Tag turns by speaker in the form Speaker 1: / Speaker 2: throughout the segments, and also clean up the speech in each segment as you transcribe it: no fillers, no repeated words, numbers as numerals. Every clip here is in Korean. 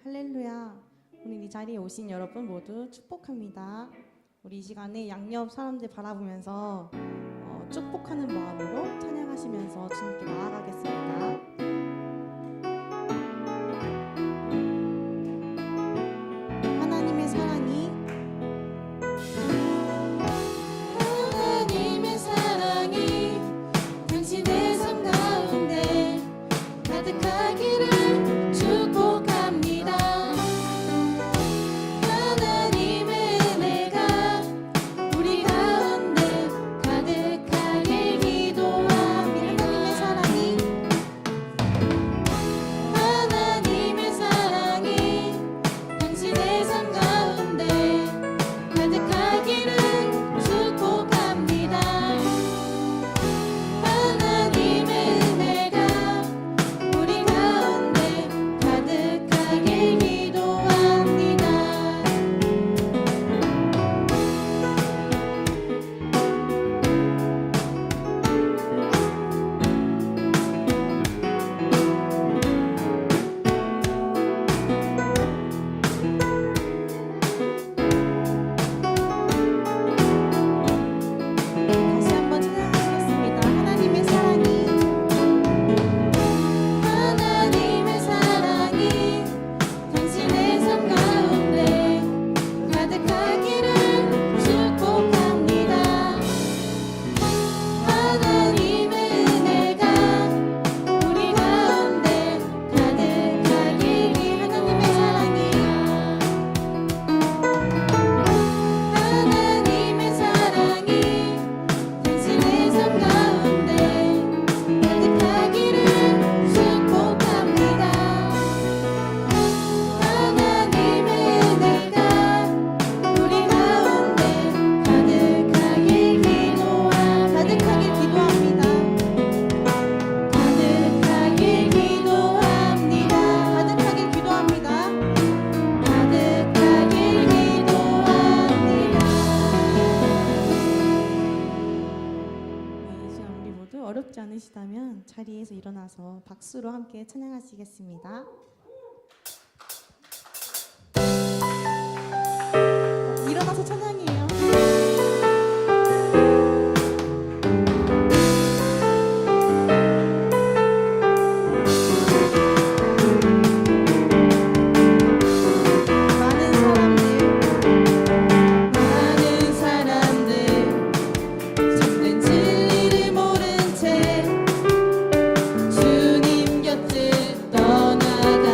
Speaker 1: 할렐루야. 오늘 이 자리에 오신 여러분 모두 축복합니다. 우리 이 시간에 양옆 사람들 바라보면서 축복하는 마음으로 찬양하시면서 주님께 나아가겠습니다. 하나님의 사랑이
Speaker 2: 당신의 삶 가운데 가득하기를 축복합니다. 하나님의 은혜가 우리 가운데 가득하길 기도합니다. 하나님의 사랑이 당신의 삶 가운데 가득하기를 축복합니다. 하나님의 은혜가 우리 가운데 가득하길 기도합니다.
Speaker 1: 다시 한번 찬양하시겠습니다. 하나님의 사랑이
Speaker 2: 하나님의 사랑이 당신의 삶 가운데 가득하기를 축복합니다. 하나님의 은혜가 우리 가운데 가득하길 하나님의 사랑이 하나님의 사랑이 당신의 삶 가운데 가득하기를 축복합니다. 하나님의 은혜가 우리 가운데 가득하길 기도합니다. 가득하길 기도합니다. 가득하길 기도합니다. 가득하길 기도합니다. 가득하길 기도합니다.
Speaker 1: 이 시간 우리 모두 어렵지 않으시다면 자리에서 일어나서 박수로 함께 찬양하시겠습니다. 일어나서 찬양이에요. 많은 사람들 참된 진리를 모른 채 주님 곁을 떠나가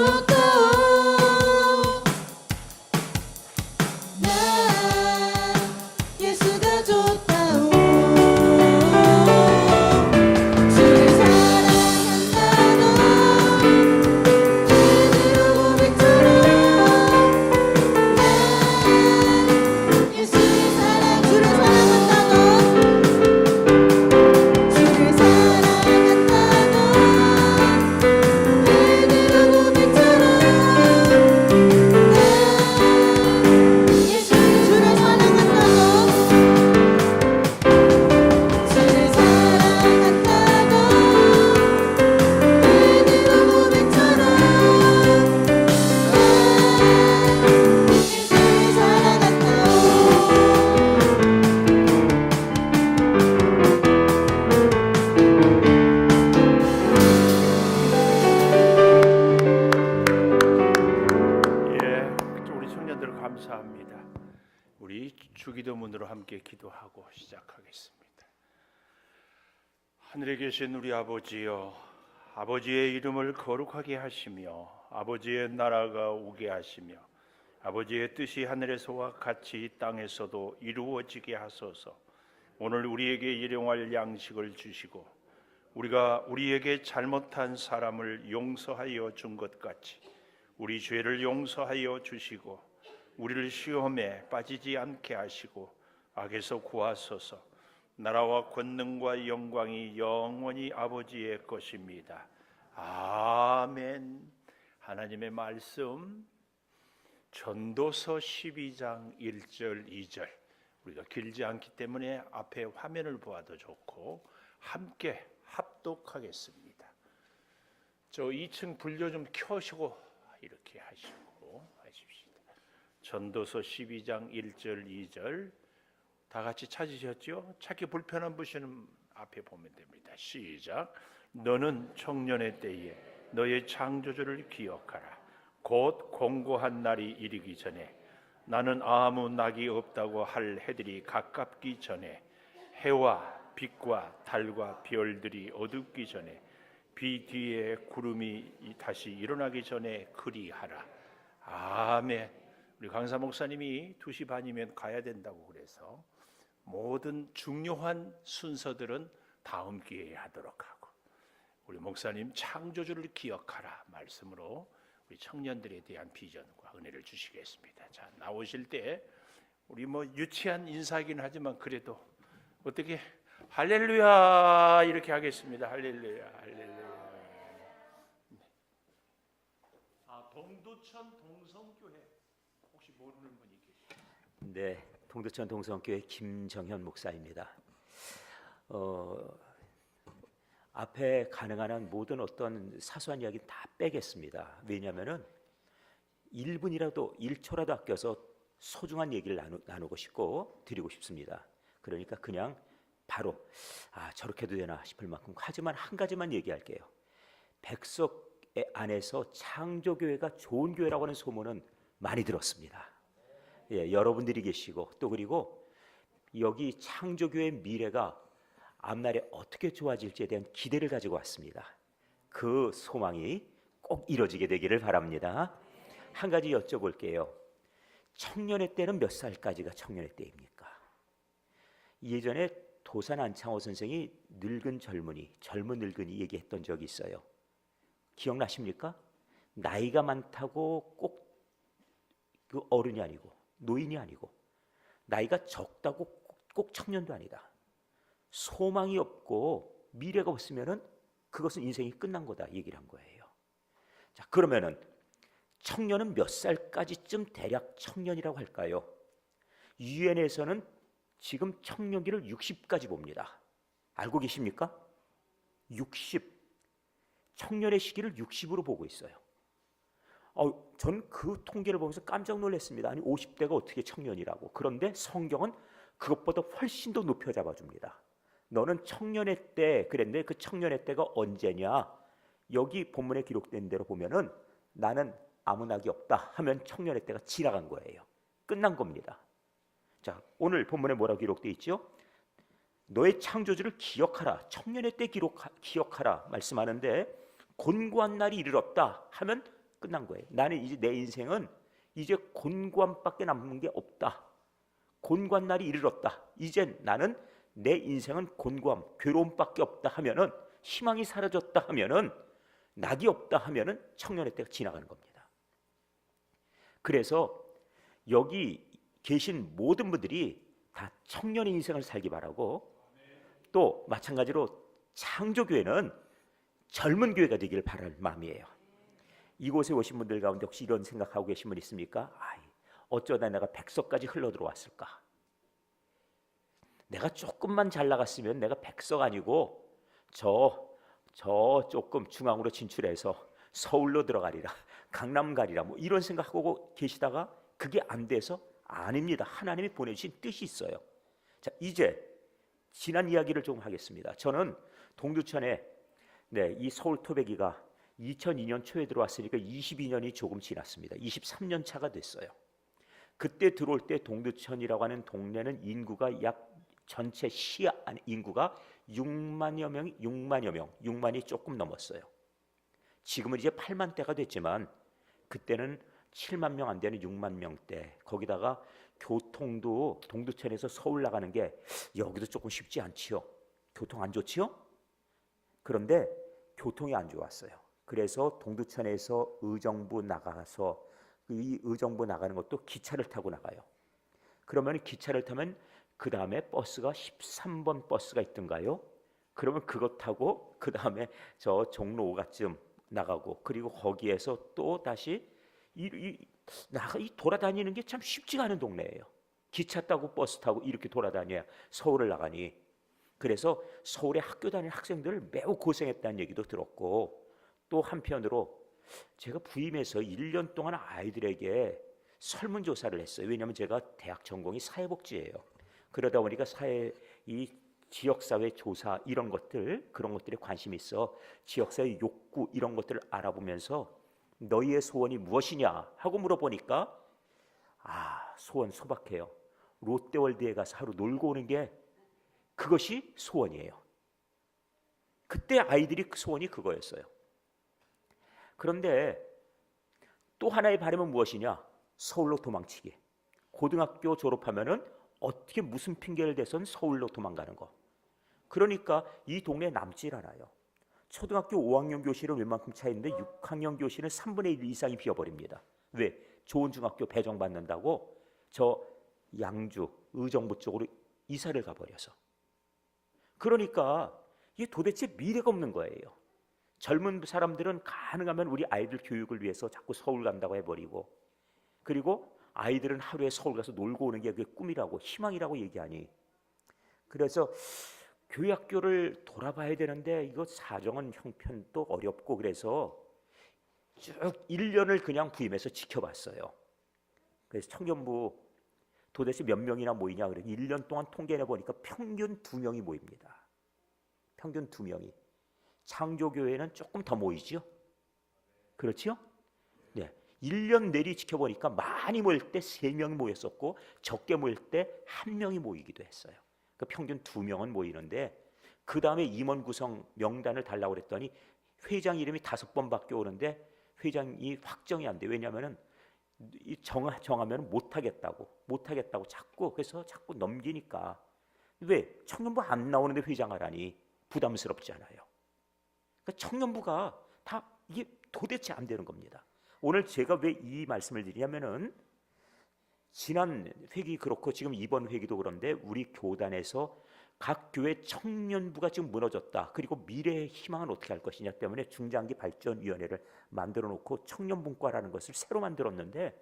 Speaker 2: 좋다오 난 예수가 좋다오 주를 사랑한다고 그대로 고백처럼 난 예수를 사랑한다고 주를 사랑한다고 그대로 고백처럼
Speaker 3: 예, 우리 청년들 감사합니다. 우리 주기도문으로 함께 기도하고 시작하겠습니다. 하늘에 계신 우리 아버지여, 아버지의 이름을 거룩하게 하시며 아버지의 나라가 오게 하시며 아버지의 뜻이 하늘에서와 같이 이 땅에서도 이루어지게 하소서. 오늘 우리에게 일용할 양식을 주시고 우리가 우리에게 잘못한 사람을 용서하여 준 것 같이 우리 죄를 용서하여 주시고 우리를 시험에 빠지지 않게 하시고 악에서 구하소서. 나라와 권능과 영광이 영원히 아버지의 것입니다. 아멘. 하나님의 말씀 전도서 12장 1절 2절 우리가 길지 않기 때문에 앞에 화면을 보아도 좋고 함께 합독하겠습니다. 저 2층 불교 좀 켜시고 이렇게 하시고 하십시다. 전도서 12장 1절 2절 다 같이 찾으셨죠? 찾기 불편한 분은 앞에 보면 됩니다. 시작. 너는 청년의 때에 너의 창조주를 기억하라. 곧 공고한 날이 이르기 전에 나는 아무 낙이 없다고 할 해들이 가깝기 전에 해와 빛과 달과 별들이 어둡기 전에 비 뒤에 구름이 다시 일어나기 전에 그리하라. 아멘. 우리 강사 목사님이 2시 반이면 가야 된다고 그래서 모든 중요한 순서들은 다음 기회에 하도록 하고 우리 목사님 창조주를 기억하라 말씀으로 우리 청년들에 대한 비전과 은혜를 주시겠습니다. 자, 나오실 때 우리 뭐 유치한 인사이긴 하지만 그래도 어떻게 할렐루야 이렇게 하겠습니다. 할렐루야, 할렐루야. 동두천 동성교회 혹시 모르는 분이 계시죠?
Speaker 4: 네, 동두천 동성교회 김정현 목사입니다. 앞에 가능한 한 모든 어떤 사소한 이야기 다 빼겠습니다. 왜냐하면은 1분이라도 1초라도 아껴서 소중한 얘기를 나누고 싶고 드리고 싶습니다. 그러니까 그냥 바로 저렇게 해도 되나 싶을 만큼 하지만 한 가지만 얘기할게요. 백석 안에서 창조교회가 좋은 교회라고 하는 소문은 많이 들었습니다. 예, 여러분들이 계시고 또 그리고 여기 창조교회의 미래가 앞날에 어떻게 좋아질지에 대한 기대를 가지고 왔습니다. 그 소망이 꼭 이루어지게 되기를 바랍니다. 한 가지 여쭤볼게요. 청년의 때는 몇 살까지가 청년의 때입니까? 예전에 도산 안창호 선생이 늙은 젊은이, 젊은 늙은이 얘기했던 적이 있어요. 기억나십니까? 나이가 많다고 꼭 그 어른이 아니고 노인이 아니고 나이가 적다고 꼭 청년도 아니다. 소망이 없고 미래가 없으면은 그것은 인생이 끝난 거다 얘기를 한 거예요. 자, 그러면은 청년은 몇 살까지쯤 대략 청년이라고 할까요? 유엔에서는 지금 청년기를 60까지 봅니다. 알고 계십니까? 60. 청년의 시기를 60으로 보고 있어요. 전 그 통계를 보면서 깜짝 놀랐습니다. 아니 50대가 어떻게 청년이라고. 그런데 성경은 그것보다 훨씬 더 높여 잡아줍니다. 너는 청년의 때 그랬는데 그 청년의 때가 언제냐. 여기 본문에 기록된 대로 보면은 나는 아무 낙이 없다 하면 청년의 때가 지나간 거예요. 끝난 겁니다. 자, 오늘 본문에 뭐라고 기록되어 있죠? 너의 창조주를 기억하라. 청년의 때 기억하라 말씀하는데 곤고한 날이 이르렀다 하면 끝난 거예요. 나는 이제 내 인생은 이제 곤고함밖에 남는 게 없다. 곤고한 날이 이르렀다. 이제 나는 내 인생은 곤고함, 괴로움밖에 없다 하면은, 희망이 사라졌다 하면은, 낙이 없다 하면은 청년의 때가 지나가는 겁니다. 그래서 여기 계신 모든 분들이 다 청년의 인생을 살기 바라고, 또 마찬가지로 창조교회는 젊은 교회가 되기를 바랄 마음이에요. 이곳에 오신 분들 가운데 혹시 이런 생각하고 계신 분 있습니까? 어쩌다 내가 백석까지 흘러 들어왔을까? 내가 조금만 잘 나갔으면 내가 백석 아니고 저 조금 중앙으로 진출해서 서울로 들어가리라, 강남 가리라, 뭐 이런 생각하고 계시다가 그게 안 돼서, 아닙니다. 하나님이 보내주신 뜻이 있어요. 자, 이제 지난 이야기를 좀 하겠습니다. 저는 동두천에 이 서울 토백이가 2002년 초에 들어왔으니까 22년이 조금 지났습니다. 23년 차가 됐어요. 그때 들어올 때 동두천이라고 하는 동네는 인구가 약 전체 시 인구가 6만여 명, 6만이 조금 넘었어요. 지금은 이제 8만 대가 됐지만 그때는 7만 명 안 되는 6만 명대. 거기다가 교통도 동두천에서 서울 나가는 게 여기도 조금 쉽지 않지요. 교통 안 좋지요? 그런데 교통이 안 좋았어요. 그래서 동두천에서 의정부 나가서, 이 의정부 나가는 것도 기차를 타고 나가요. 그러면 기차를 타면 그 다음에 버스가 13번 버스가 있던가요? 그러면 그것 타고 그 다음에 저 종로 5가쯤 나가고, 그리고 거기에서 또 다시 이 돌아다니는 게 참 쉽지가 않은 동네예요. 기차 타고 버스 타고 이렇게 돌아다녀야 서울을 나가니. 그래서 서울에 학교 다니는 학생들 매우 고생했다는 얘기도 들었고, 또 한편으로 제가 부임해서 1년 동안 아이들에게 설문조사를 했어요. 왜냐하면 제가 대학 전공이 사회복지예요. 그러다 보니까 이 지역사회 조사 이런 것들, 그런 것들에 관심이 있어 지역사회 욕구 이런 것들을 알아보면서 너희의 소원이 무엇이냐 하고 물어보니까, 소원 소박해요. 롯데월드에 가서 하루 놀고 오는 게 그것이 소원이에요. 그때 아이들이 그 소원이 그거였어요. 그런데 또 하나의 바람은 무엇이냐? 서울로 도망치기. 고등학교 졸업하면은 어떻게 무슨 핑계를 대선 서울로 도망가는 거. 그러니까 이 동네에 남질 않아요. 초등학교 5학년 교실은 웬만큼 차이인데 6학년 교실은 3분의 1 이상이 비어버립니다. 왜? 좋은 중학교 배정받는다고 저 양주, 의정부 쪽으로 이사를 가버려서. 그러니까 이게 도대체 미래가 없는 거예요. 젊은 사람들은 가능하면 우리 아이들 교육을 위해서 자꾸 서울 간다고 해버리고, 그리고 아이들은 하루에 서울 가서 놀고 오는 게 그게 꿈이라고, 희망이라고 얘기하니, 그래서 교육학교를 돌아봐야 되는데 이거 사정은 형편도 어렵고, 그래서 쭉 1년을 그냥 부임해서 지켜봤어요. 그래서 청년부 도대체 몇 명이나 모이냐 그래 1년 동안 통계내 보니까 평균 2명이 모입니다. 평균 2명이. 창조교회는 조금 더 모이죠. 그렇죠? 네. 1년 내리 지켜보니까 많이 모일 때 3명이 모였었고, 적게 모일 때 1명이 모이기도 했어요. 그 평균 2명은 모이는데, 그 다음에 임원 구성 명단을 달라고 그랬더니 회장 이름이 5번 밖에 오는데 회장이 확정이 안 돼. 왜냐하면 정하면 못하겠다고 자꾸, 그래서 자꾸 넘기니까. 왜? 청년부 안 나오는데 회장하라니 부담스럽지 않아요. 그러니까 청년부가 다 이게 도대체 안 되는 겁니다. 오늘 제가 왜 이 말씀을 드리냐면은, 지난 회기 그렇고 지금 이번 회기도 그런데 우리 교단에서 각 교회 청년부가 지금 무너졌다. 그리고 미래의 희망은 어떻게 할 것이냐 때문에 중장기 발전위원회를 만들어 놓고 청년분과라는 것을 새로 만들었는데,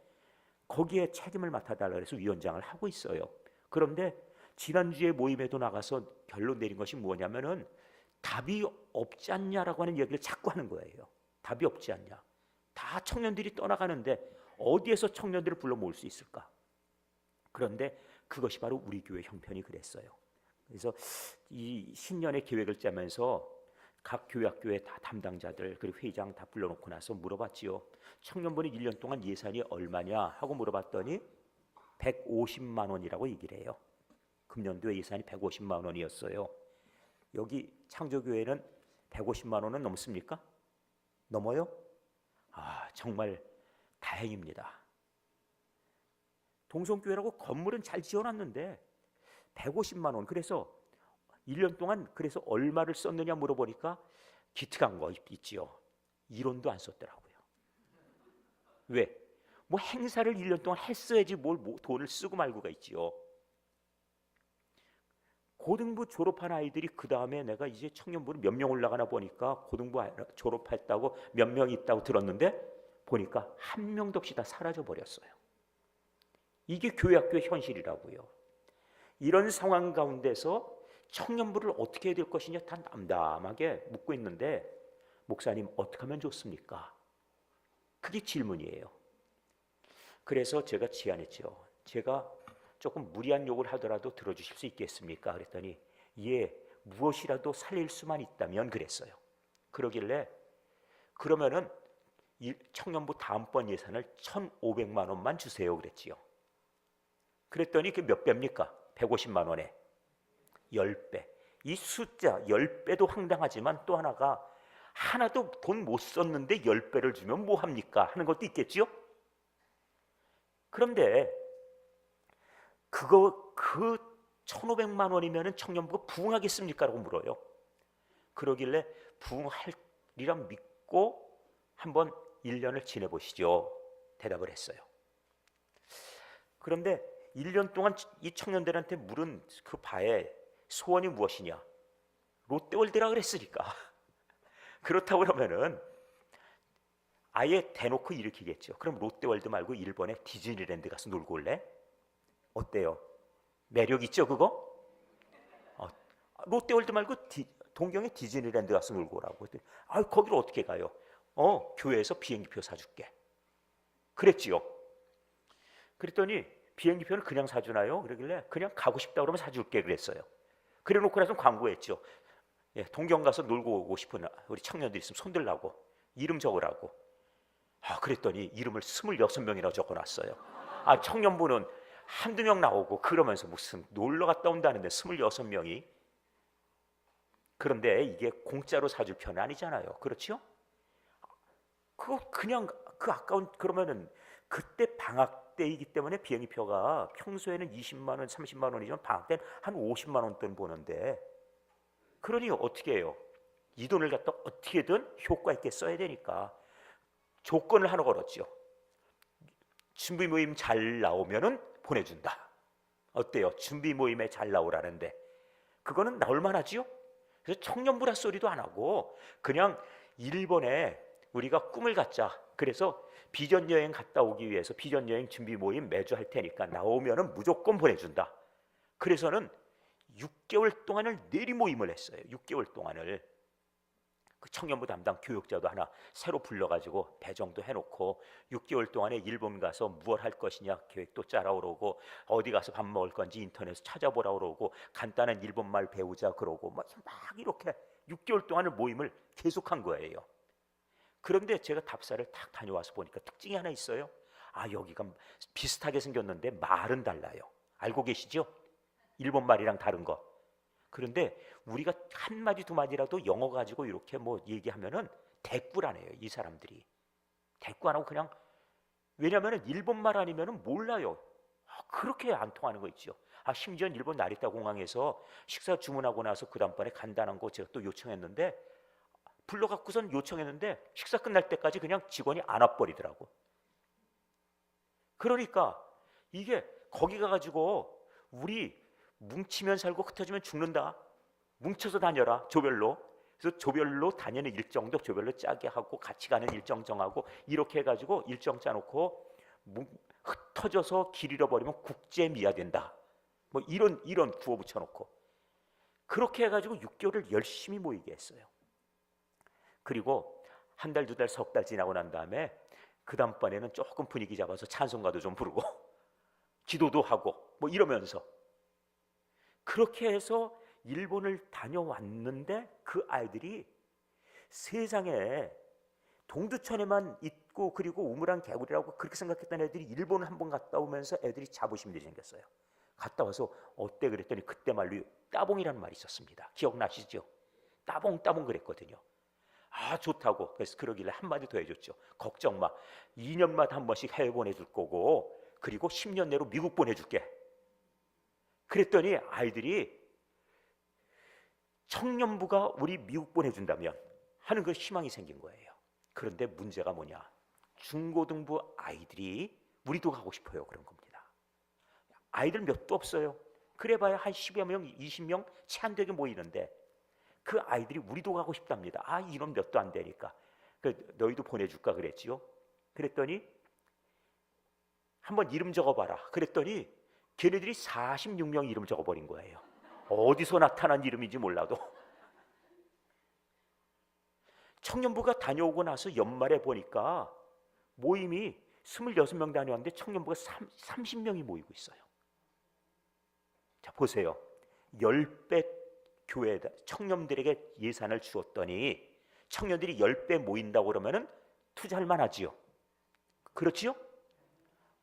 Speaker 4: 거기에 책임을 맡아달라고 해서 위원장을 하고 있어요. 그런데 지난주에 모임에도 나가서 결론 내린 것이 뭐냐면은, 답이 없지 않냐라고 하는 얘기를 자꾸 하는 거예요. 답이 없지 않냐. 다 청년들이 떠나가는데 어디에서 청년들을 불러 모을 수 있을까? 그런데 그것이 바로 우리 교회 형편이 그랬어요. 그래서 이 신년의 계획을 짜면서 각 교회학교의 다 담당자들 그리고 회장 다 불러놓고 나서 물어봤지요. 청년부는 1년 동안 예산이 얼마냐 하고 물어봤더니 150만 원이라고 얘기를 해요. 금년도에 예산이 150만 원이었어요. 여기 창조교회는 150만 원은 넘습니까? 넘어요? 정말 다행입니다. 동성교회라고 건물은 잘 지어놨는데 150만 원. 그래서 1년 동안 그래서 얼마를 썼느냐 물어보니까 기특한 거 있지요. 1원도 안 썼더라고요. 왜? 뭐 행사를 1년 동안 했어야지 뭘 돈을 쓰고 말고가 있지요. 고등부 졸업한 아이들이 그 다음에 내가 이제 청년부를 몇 명 올라가나 보니까 고등부 졸업했다고 몇 명 있다고 들었는데 보니까 한 명도 없이 다 사라져 버렸어요. 이게 교회학교의 현실이라고요. 이런 상황 가운데서 청년부를 어떻게 해야 될 것이냐 다 담담하게 묻고 있는데 목사님 어떻게 하면 좋습니까? 그게 질문이에요. 그래서 제가 제안했죠. 제가 조금 무리한 욕을 하더라도 들어주실 수 있겠습니까? 그랬더니 예, 무엇이라도 살릴 수만 있다면 그랬어요. 그러길래 그러면은 이 청년부 다음번 예산을 1,500만 원만 주세요 그랬지요. 그랬더니 그게 몇 배입니까? 150만 원에 10배. 이 숫자 10배도 황당하지만 또 하나가 하나도 돈 못 썼는데 10배를 주면 뭐 합니까? 하는 것도 있겠지요. 그런데 그 1,500만 원이면 청년부가 부흥하겠습니까? 라고 물어요. 그러길래 부흥하리라 믿고 한번 1년을 지내보시죠. 대답을 했어요. 그런데 1년 동안 이 청년들한테 물은 그 바에 소원이 무엇이냐? 롯데월드라 그랬으니까. 그렇다고 그러면은 아예 대놓고 일으키겠죠. 그럼 롯데월드 말고 일본의 디즈니랜드 가서 놀고 올래? 어때요? 매력 있죠 그거? 롯데월드 말고 동경의 디즈니랜드 가서 놀고 오라고. 거기를 어떻게 가요? 교회에서 비행기표 사줄게. 그랬지요. 그랬더니 비행기표를 그냥 사주나요? 그러길래 그냥 가고 싶다 그러면 사줄게 그랬어요. 그래 놓고 나서 광고했죠. 예, 동경 가서 놀고 오고 싶은 우리 청년들 있으면 손들라고 이름 적으라고. 그랬더니 이름을 26명이나 적어놨어요. 청년부는 한두 명 나오고 그러면서 무슨 놀러 갔다 온다는데 26명이. 그런데 이게 공짜로 사줄 편은 아니잖아요. 그렇죠? 그거 그냥 그 아까운 그러면은 그때 방학 때이기 때문에 비행기표가 평소에는 20만 원, 30만 원이지만 방학 때는 한 50만 원 돈 보는데 그러니 어떻게 해요? 이 돈을 갖다 어떻게든 효과 있게 써야 되니까 조건을 하나 걸었죠. 준비 모임 잘 나오면은 보내준다. 어때요? 준비 모임에 잘 나오라는데 그거는 나올 만하지요? 그래서 청년부라 소리도 안 하고 그냥 일본에 우리가 꿈을 갖자. 그래서 비전 여행 갔다 오기 위해서 비전 여행 준비 모임 매주 할 테니까 나오면은 무조건 보내준다. 그래서는 6개월 동안을 내리 모임을 했어요. 6개월 동안을 그 청년부 담당 교육자도 하나 새로 불러가지고 배정도 해놓고 6개월 동안에 일본 가서 무엇 할 것이냐 계획도 짜라 그러고 어디 가서 밥 먹을 건지 인터넷에서 찾아보라 그러고 간단한 일본말 배우자 그러고 막 이렇게 6개월 동안을 모임을 계속한 거예요. 그런데 제가 답사를 딱 다녀와서 보니까 특징이 하나 있어요. 여기가 비슷하게 생겼는데 말은 달라요. 알고 계시죠? 일본 말이랑 다른 거. 그런데 우리가 한 마디 두 마디라도 영어 가지고 이렇게 뭐 얘기하면은 대꾸라네요. 이 사람들이 대꾸 안 하고 그냥 왜냐하면은 일본 말 아니면은 몰라요. 그렇게 안 통하는 거 있죠. 심지어 일본 나리타 공항에서 식사 주문하고 나서 그 다음번에 간단한 거 제가 또 요청했는데 불러갖고선 요청했는데 식사 끝날 때까지 그냥 직원이 안 와버리더라고. 그러니까 이게 거기 가가지고 우리 뭉치면 살고 흩어지면 죽는다. 뭉쳐서 다녀라. 조별로. 그래서 조별로 다니는 일정도 조별로 짜게 하고 같이 가는 일정 정하고 이렇게 해가지고 일정 짜놓고 흩어져서 길 잃어버리면 국제 미화된다. 뭐 이런 구호 붙여놓고 그렇게 해가지고 6개월을 열심히 모이게 했어요. 그리고 한 달, 두 달, 석 달 지나고 난 다음에 그 다음번에는 조금 분위기 잡아서 찬송가도 좀 부르고 기도도 하고 뭐 이러면서 그렇게 해서 일본을 다녀왔는데 그 아이들이 세상에 동두천에만 있고 그리고 우물안 개구리라고 그렇게 생각했던 애들이 일본을 한번 갔다 오면서 애들이 자부심들이 생겼어요. 갔다 와서 어때 그랬더니 그때 말로 따봉이라는 말이 있었습니다. 기억나시죠? 따봉 그랬거든요. 아, 좋다고. 그래서 그러길래 한마디 더 해줬죠. 걱정 마. 2년마다 한 번씩 해외 보내줄 거고, 그리고 10년 내로 미국 보내줄게. 그랬더니 아이들이 청년부가 우리 미국 보내준다면 하는 그 희망이 생긴 거예요. 그런데 문제가 뭐냐? 중고등부 아이들이 우리도 가고 싶어요. 그런 겁니다. 아이들 몇도 없어요. 그래봐야 한 10여 명, 20명 채 안 되게 모이는데 그 아이들이 우리도 가고 싶답니다. 아, 인원 몇도 안 되니까. 너희도 보내줄까 그랬지요. 그랬더니 한번 이름 적어봐라. 그랬더니 걔네들이 46명 이름 적어버린 거예요. 어디서 나타난 이름인지 몰라도. 청년부가 다녀오고 나서 연말에 보니까 모임이 26명 다녀왔는데 청년부가 30명이 모이고 있어요. 자, 보세요. 10배 교회에다 청년들에게 예산을 주었더니 청년들이 10배 모인다고 그러면은 투자할 만하지요. 그렇지요?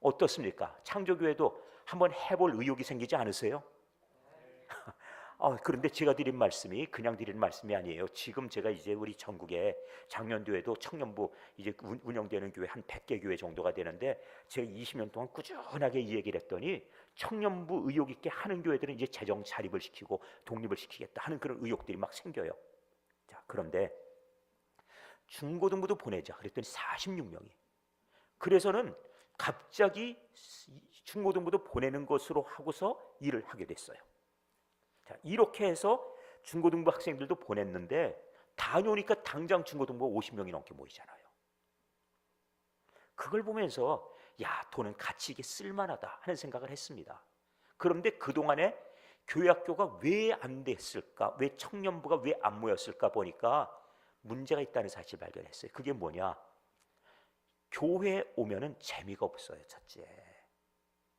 Speaker 4: 어떻습니까? 창조교회도 한번 해볼 의욕이 생기지 않으세요? 그런데 제가 드린 말씀이 그냥 드리는 말씀이 아니에요. 지금 제가 이제 우리 전국에 장년교회도 청년부 이제 운영되는 교회 한 100개 교회 정도가 되는데 제가 20년 동안 꾸준하게 이 얘기를 했더니 청년부 의욕 있게 하는 교회들은 이제 재정 자립을 시키고 독립을 시키겠다 하는 그런 의욕들이 막 생겨요. 자, 그런데 중고등부도 보내자 그랬더니 46명이. 그래서는 갑자기 중고등부도 보내는 것으로 하고서 일을 하게 됐어요. 자, 이렇게 해서 중고등부 학생들도 보냈는데 다녀오니까 당장 중고등부가 50명이 넘게 모이잖아요. 그걸 보면서 야, 돈은 가치 있게 쓸만하다 하는 생각을 했습니다. 그런데 그동안에 교회 학교가 왜 안 됐을까? 왜 청년부가 왜 안 모였을까 보니까 문제가 있다는 사실을 발견했어요. 그게 뭐냐? 교회에 오면은 재미가 없어요. 첫째,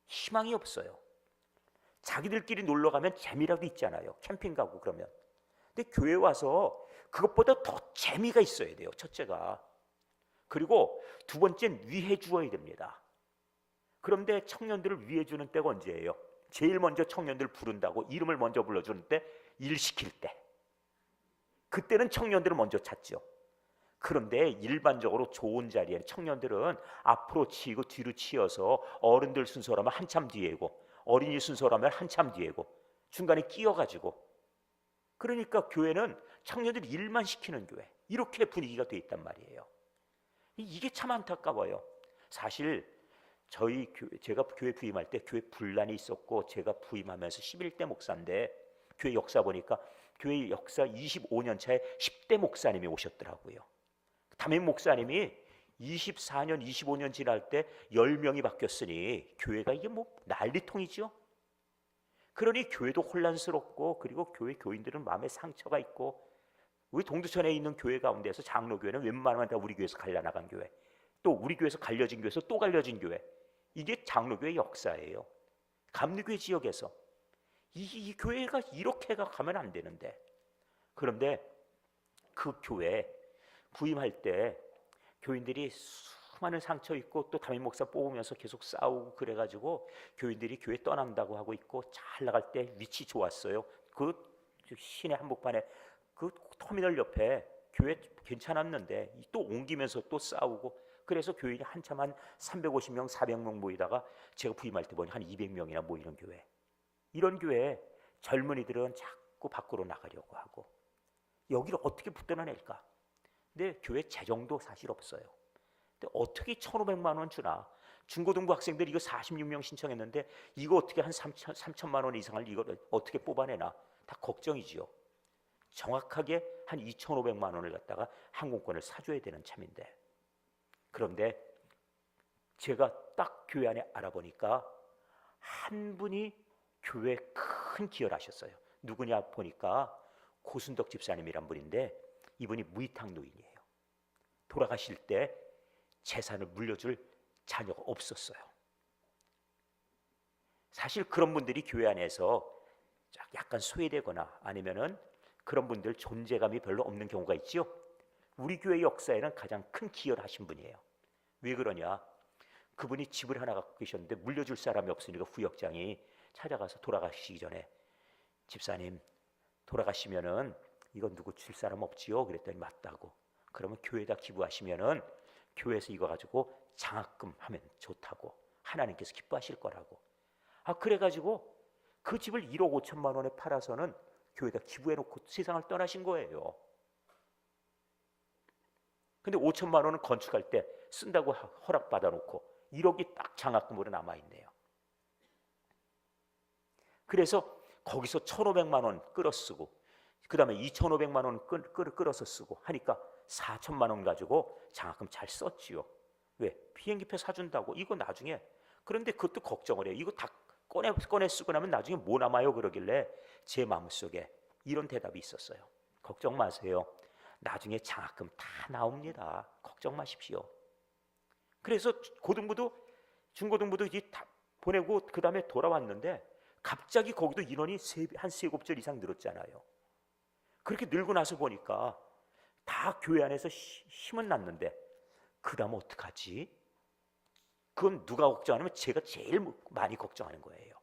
Speaker 4: 희망이 없어요. 자기들끼리 놀러 가면 재미라도 있잖아요. 캠핑 가고 그러면. 근데 교회 와서 그것보다 더 재미가 있어야 돼요. 첫째가. 그리고 두 번째는 위해 주어야 됩니다. 그런데 청년들을 위해 주는 때가 언제예요? 제일 먼저 청년들 부른다고 이름을 먼저 불러주는 때, 일 시킬 때. 그때는 청년들을 먼저 찾죠. 그런데 일반적으로 좋은 자리에 청년들은 앞으로 치이고 뒤로 치여서 어른들 순서라면 한참 뒤에고 어린이 순서라면 한참 뒤에고 중간에 끼어가지고, 그러니까 교회는 청년들이 일만 시키는 교회, 이렇게 분위기가 돼 있단 말이에요. 이게 참 안타까워요. 사실 제가 교회 부임할 때 교회 분란이 있었고 제가 부임하면서 11대 목사인데 교회 역사 보니까 교회 역사 25년 차에 10대 목사님이 오셨더라고요. 담임 목사님이 24년, 25년 지날 때 10명이 바뀌었으니 교회가 이게 뭐 난리통이죠. 그러니 교회도 혼란스럽고, 그리고 교회 교인들은 마음에 상처가 있고, 우리 동두천에 있는 교회 가운데서 장로교회는 웬만하면 다 우리 교회에서 갈려나간 교회, 또 우리 교회에서 갈려진 교회에서 또 갈려진 교회, 이게 장로교회 역사예요. 감리교회 지역에서 이 교회가 이렇게 가면 안 되는데, 그런데 그 교회 부임할 때 교인들이 수많은 상처 있고 또 담임 목사 뽑으면서 계속 싸우고 그래가지고 교인들이 교회 떠난다고 하고 있고, 잘 나갈 때 위치 좋았어요. 그 시내 한복판에 그 터미널 옆에 교회 괜찮았는데 또 옮기면서 또 싸우고, 그래서 교인이 한참 한 350명, 400명 모이다가 제가 부임할 때 보니 한 200명이나 모이는 교회. 이런 교회에 젊은이들은 자꾸 밖으로 나가려고 하고 여기를 어떻게 붙들어낼까? 근데 교회 재정도 사실 없어요. 근데 어떻게 1,500만 원 주나? 중고등부 학생들이 이거 46명 신청했는데 이거 어떻게 한 3천만 원 이상을 이걸 어떻게 뽑아내나? 다 걱정이지요. 정확하게 한 2,500만 원을 갖다가 항공권을 사줘야 되는 참인데, 그런데 제가 딱 교회 안에 알아보니까 한 분이 교회에 큰 기여를 하셨어요. 누구냐 보니까 고순덕 집사님이란 분인데 이분이 무이탁 노인이에요. 돌아가실 때 재산을 물려줄 자녀가 없었어요. 사실 그런 분들이 교회 안에서 약간 소외되거나 아니면은 그런 분들 존재감이 별로 없는 경우가 있죠. 우리 교회 역사에는 가장 큰 기여를 하신 분이에요. 왜 그러냐? 그분이 집을 하나 갖고 계셨는데 물려줄 사람이 없으니까 후역장이 찾아가서 돌아가시기 전에, 집사님 돌아가시면은 이거 누구 줄 사람 없지요? 그랬더니 맞다고. 그러면 교회에다 기부하시면은 교회에서 이거 가지고 장학금 하면 좋다고 하나님께서 기뻐하실 거라고. 그래가지고 그 집을 1억 5천만 원에 팔아서는 교회에다 기부해놓고 세상을 떠나신 거예요. 근데 5천만 원은 건축할 때 쓴다고 허락받아 놓고 1억이 딱 장학금으로 남아있네요. 그래서 거기서 1,500만 원 끌어 쓰고 그 다음에 2,500만 원 끌어서 쓰고 하니까 4천만 원 가지고 장학금 잘 썼지요. 왜? 비행기표 사준다고. 이거 나중에. 그런데 그것도 걱정을 해요. 이거 다 꺼내 쓰고 나면 나중에 뭐 남아요? 그러길래 제 마음속에 이런 대답이 있었어요. 걱정 마세요. 나중에 장학금 다 나옵니다. 걱정 마십시오. 그래서 고등부도 중고등부도 이제 다 보내고 그 다음에 돌아왔는데 갑자기 거기도 인원이 한 7곱절 이상 늘었잖아요. 그렇게 늘고 나서 보니까 다 교회 안에서 힘은 났는데 그 다음 어떡하지? 그건 누가 걱정하냐면 제가 제일 많이 걱정하는 거예요.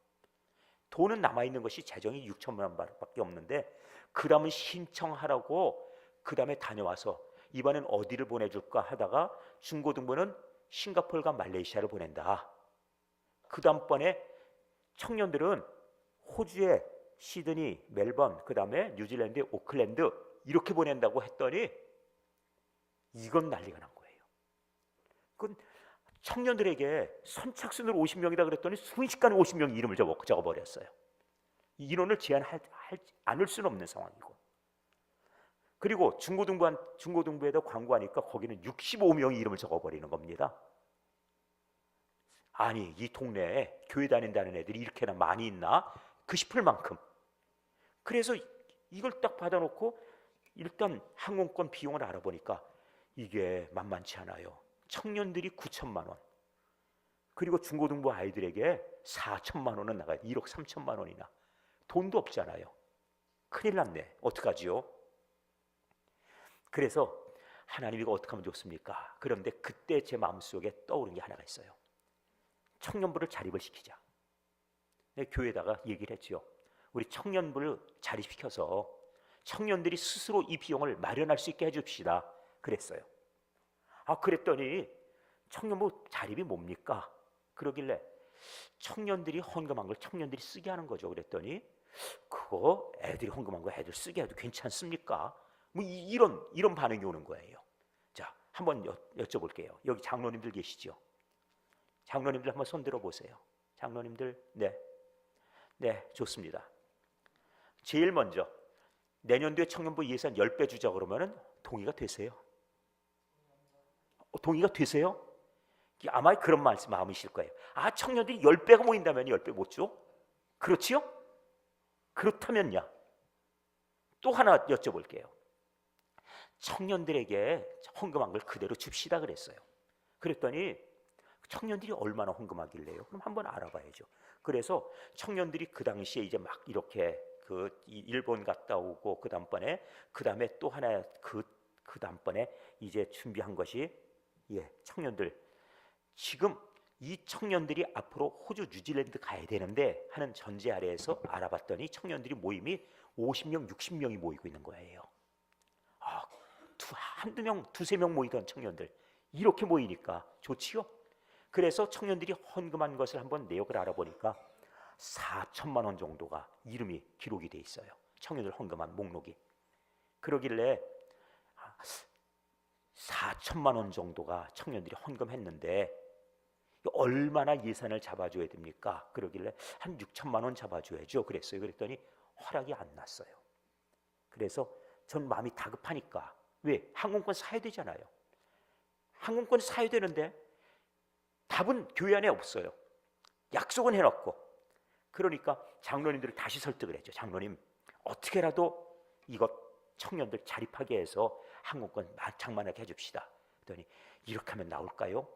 Speaker 4: 돈은 남아있는 것이 재정이 6천만 원밖에 없는데 그 다음은 신청하라고 그 다음에 다녀와서 이번엔 어디를 보내줄까 하다가 중고등부는 싱가포르가 말레이시아를 보낸다. 그 다음번에 청년들은 호주에 시드니, 멜번, 그 다음에 뉴질랜드, 오클랜드 이렇게 보낸다고 했더니 이건 난리가 난 거예요. 그건 청년들에게 선착순으로 50명이다 그랬더니 순식간에 50명 이름을 적어버렸어요. 인원을 제한하지 않을 수는 없는 상황이고. 그리고 중고등부에다 광고하니까 거기는 65명이 이름을 적어버리는 겁니다. 아니 이 동네에 교회 다닌다는 애들이 이렇게나 많이 있나? 그 싶을 만큼. 그래서 이걸 딱 받아놓고 일단 항공권 비용을 알아보니까 이게 만만치 않아요. 청년들이 9천만 원, 그리고 중고등부 아이들에게 4천만 원은 나가요. 1억 3천만 원이나. 돈도 없잖아요. 큰일 났네. 어떡하지요? 그래서 하나님 이거 어떻게 하면 좋습니까? 그런데 그때 제 마음속에 떠오른 게 하나가 있어요. 청년부를 자립을 시키자. 내 교회에다가 얘기를 했죠. 우리 청년부를 자립시켜서 청년들이 스스로 이 비용을 마련할 수 있게 해줍시다. 그랬어요. 그랬더니 청년부 자립이 뭡니까? 그러길래 청년들이 헌금한 걸 청년들이 쓰게 하는 거죠. 그랬더니 그거 애들이 헌금한 거 애들 쓰게 해도 괜찮습니까? 뭐 이런 반응이 오는 거예요. 자, 한번 여쭤볼게요. 여기 장로님들 계시죠? 장로님들 한번 손 들어보세요. 장로님들, 네, 좋습니다. 제일 먼저 내년도에 청년부 예산 10배 주자 그러면은 동의가 되세요? 동의가 되세요? 아마 그런 마음이실 거예요. 청년들이 10배가 모인다면 10배 못 줘? 그렇지요? 그렇다면요. 또 하나 여쭤볼게요. 청년들에게 헌금한 걸 그대로 줍시다 그랬어요. 그랬더니 청년들이 얼마나 헌금하길래요? 그럼 한번 알아봐야죠. 그래서 청년들이 그 당시에 이제 막 이렇게 일본 갔다 오고 그 다음에 또 하나 그 다음번에 이제 준비한 것이 청년들 지금 이 청년들이 앞으로 호주, 뉴질랜드 가야 되는데 하는 전제 아래에서 알아봤더니 청년들이 모임이 50명, 60명이 모이고 있는 거예요. 한두 명, 두세 명 모이던 청년들 이렇게 모이니까 좋지요? 그래서 청년들이 헌금한 것을 한번 내역을 알아보니까 4천만 원 정도가 이름이 기록이 돼 있어요. 청년들 헌금한 목록이. 그러길래 4천만 원 정도가 청년들이 헌금했는데 얼마나 예산을 잡아줘야 됩니까? 그러길래 한 6천만 원 잡아줘야죠. 그랬어요. 그랬더니 허락이 안 났어요. 그래서 전 마음이 다급하니까 왜? 항공권 사야 되잖아요. 항공권 사야 되는데 답은 교회 안에 없어요. 약속은 해놓고. 그러니까 장로님들을 다시 설득을 했죠. 장로님 어떻게라도 이것 청년들 자립하게 해서 항공권 장만하게 해줍시다. 그랬더니 이렇게 하면 나올까요?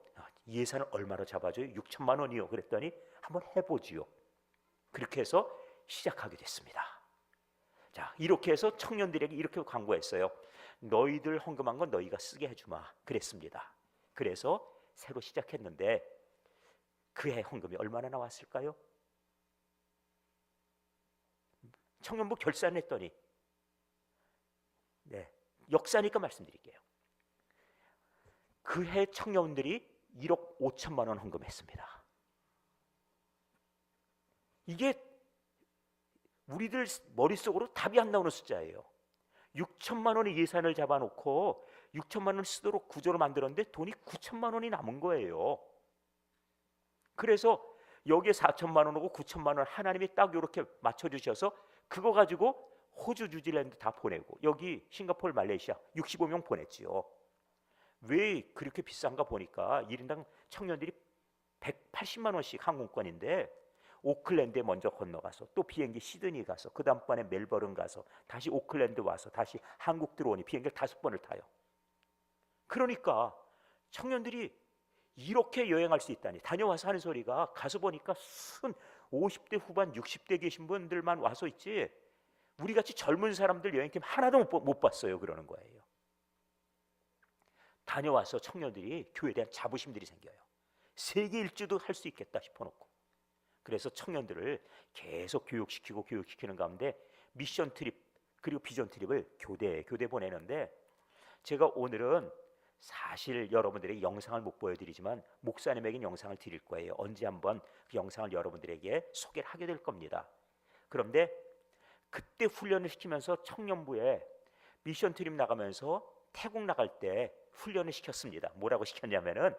Speaker 4: 예산을 얼마로 잡아줘요? 6천만 원이요. 그랬더니 한번 해보지요. 그렇게 해서 시작하게 됐습니다. 자, 이렇게 해서 청년들에게 이렇게 광고했어요. 너희들 헌금한 건 너희가 쓰게 해주마. 그랬습니다. 그래서 새로 시작했는데 그해 헌금이 얼마나 나왔을까요? 청년부 결산했더니 역사니까 말씀드릴게요. 그 해 청년들이 1억 5천만 원 헌금했습니다. 이게 우리들 머릿속으로 답이 안 나오는 숫자예요. 6천만 원의 예산을 잡아놓고 6천만 원을 쓰도록 구조를 만들었는데 돈이 9천만 원이 남은 거예요. 그래서 여기에 4천만 원하고 9천만 원 하나님이 딱 이렇게 맞춰주셔서 그거 가지고 호주, 뉴질랜드 다 보내고 여기 싱가포르, 말레이시아 65명 보냈지요. 왜 그렇게 비싼가 보니까 1인당 청년들이 180만 원씩 항공권인데 오클랜드에 먼저 건너가서 또 비행기 시드니 가서 그 다음번에 멜버른 가서 다시 오클랜드 와서 다시 한국 들어오니 비행기를 5번을 타요. 그러니까 청년들이 이렇게 여행할 수 있다니. 다녀와서 하는 소리가 가서 보니까 순 50대 후반 60대 계신 분들만 와서 있지 우리같이 젊은 사람들 여행팀 하나도 못 봤어요. 그러는 거예요. 다녀와서 청년들이 교회에 대한 자부심들이 생겨요. 세계 일주도 할 수 있겠다 싶어놓고. 그래서 청년들을 계속 교육시키는 가운데 미션 트립 그리고 비전 트립을 교대 보내는데 제가 오늘은 사실 여러분들에게 영상을 못 보여드리지만 목사님에게 영상을 드릴 거예요. 언제 한번 그 영상을 여러분들에게 소개를 하게 될 겁니다. 그런데 그때 훈련을 시키면서 청년부에 미션 트립 나가면서 태국 나갈 때 훈련을 시켰습니다. 뭐라고 시켰냐면은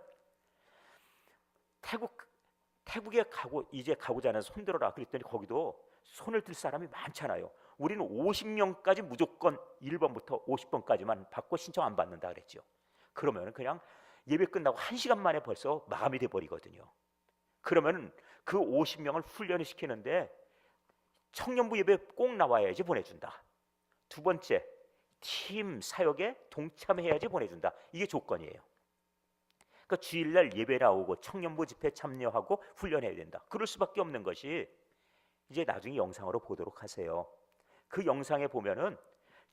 Speaker 4: 태국에 이제 가고자 하는 손 들어라 그랬더니 거기도 손을 들 사람이 많잖아요. 우리는 50명까지 무조건 1번부터 50번까지만 받고 신청 안 받는다 그랬죠. 그러면 그냥 예배 끝나고 1시간 만에 벌써 마감이 돼 버리거든요. 그러면 그 50명을 훈련을 시키는데 청년부 예배 꼭 나와야지 보내준다. 두 번째, 팀 사역에 동참해야지 보내준다. 이게 조건이에요. 그러니까 주일날 예배 나오고 청년부 집회 참여하고 훈련해야 된다. 그럴 수밖에 없는 것이 이제 나중에 영상으로 보도록 하세요. 그 영상에 보면은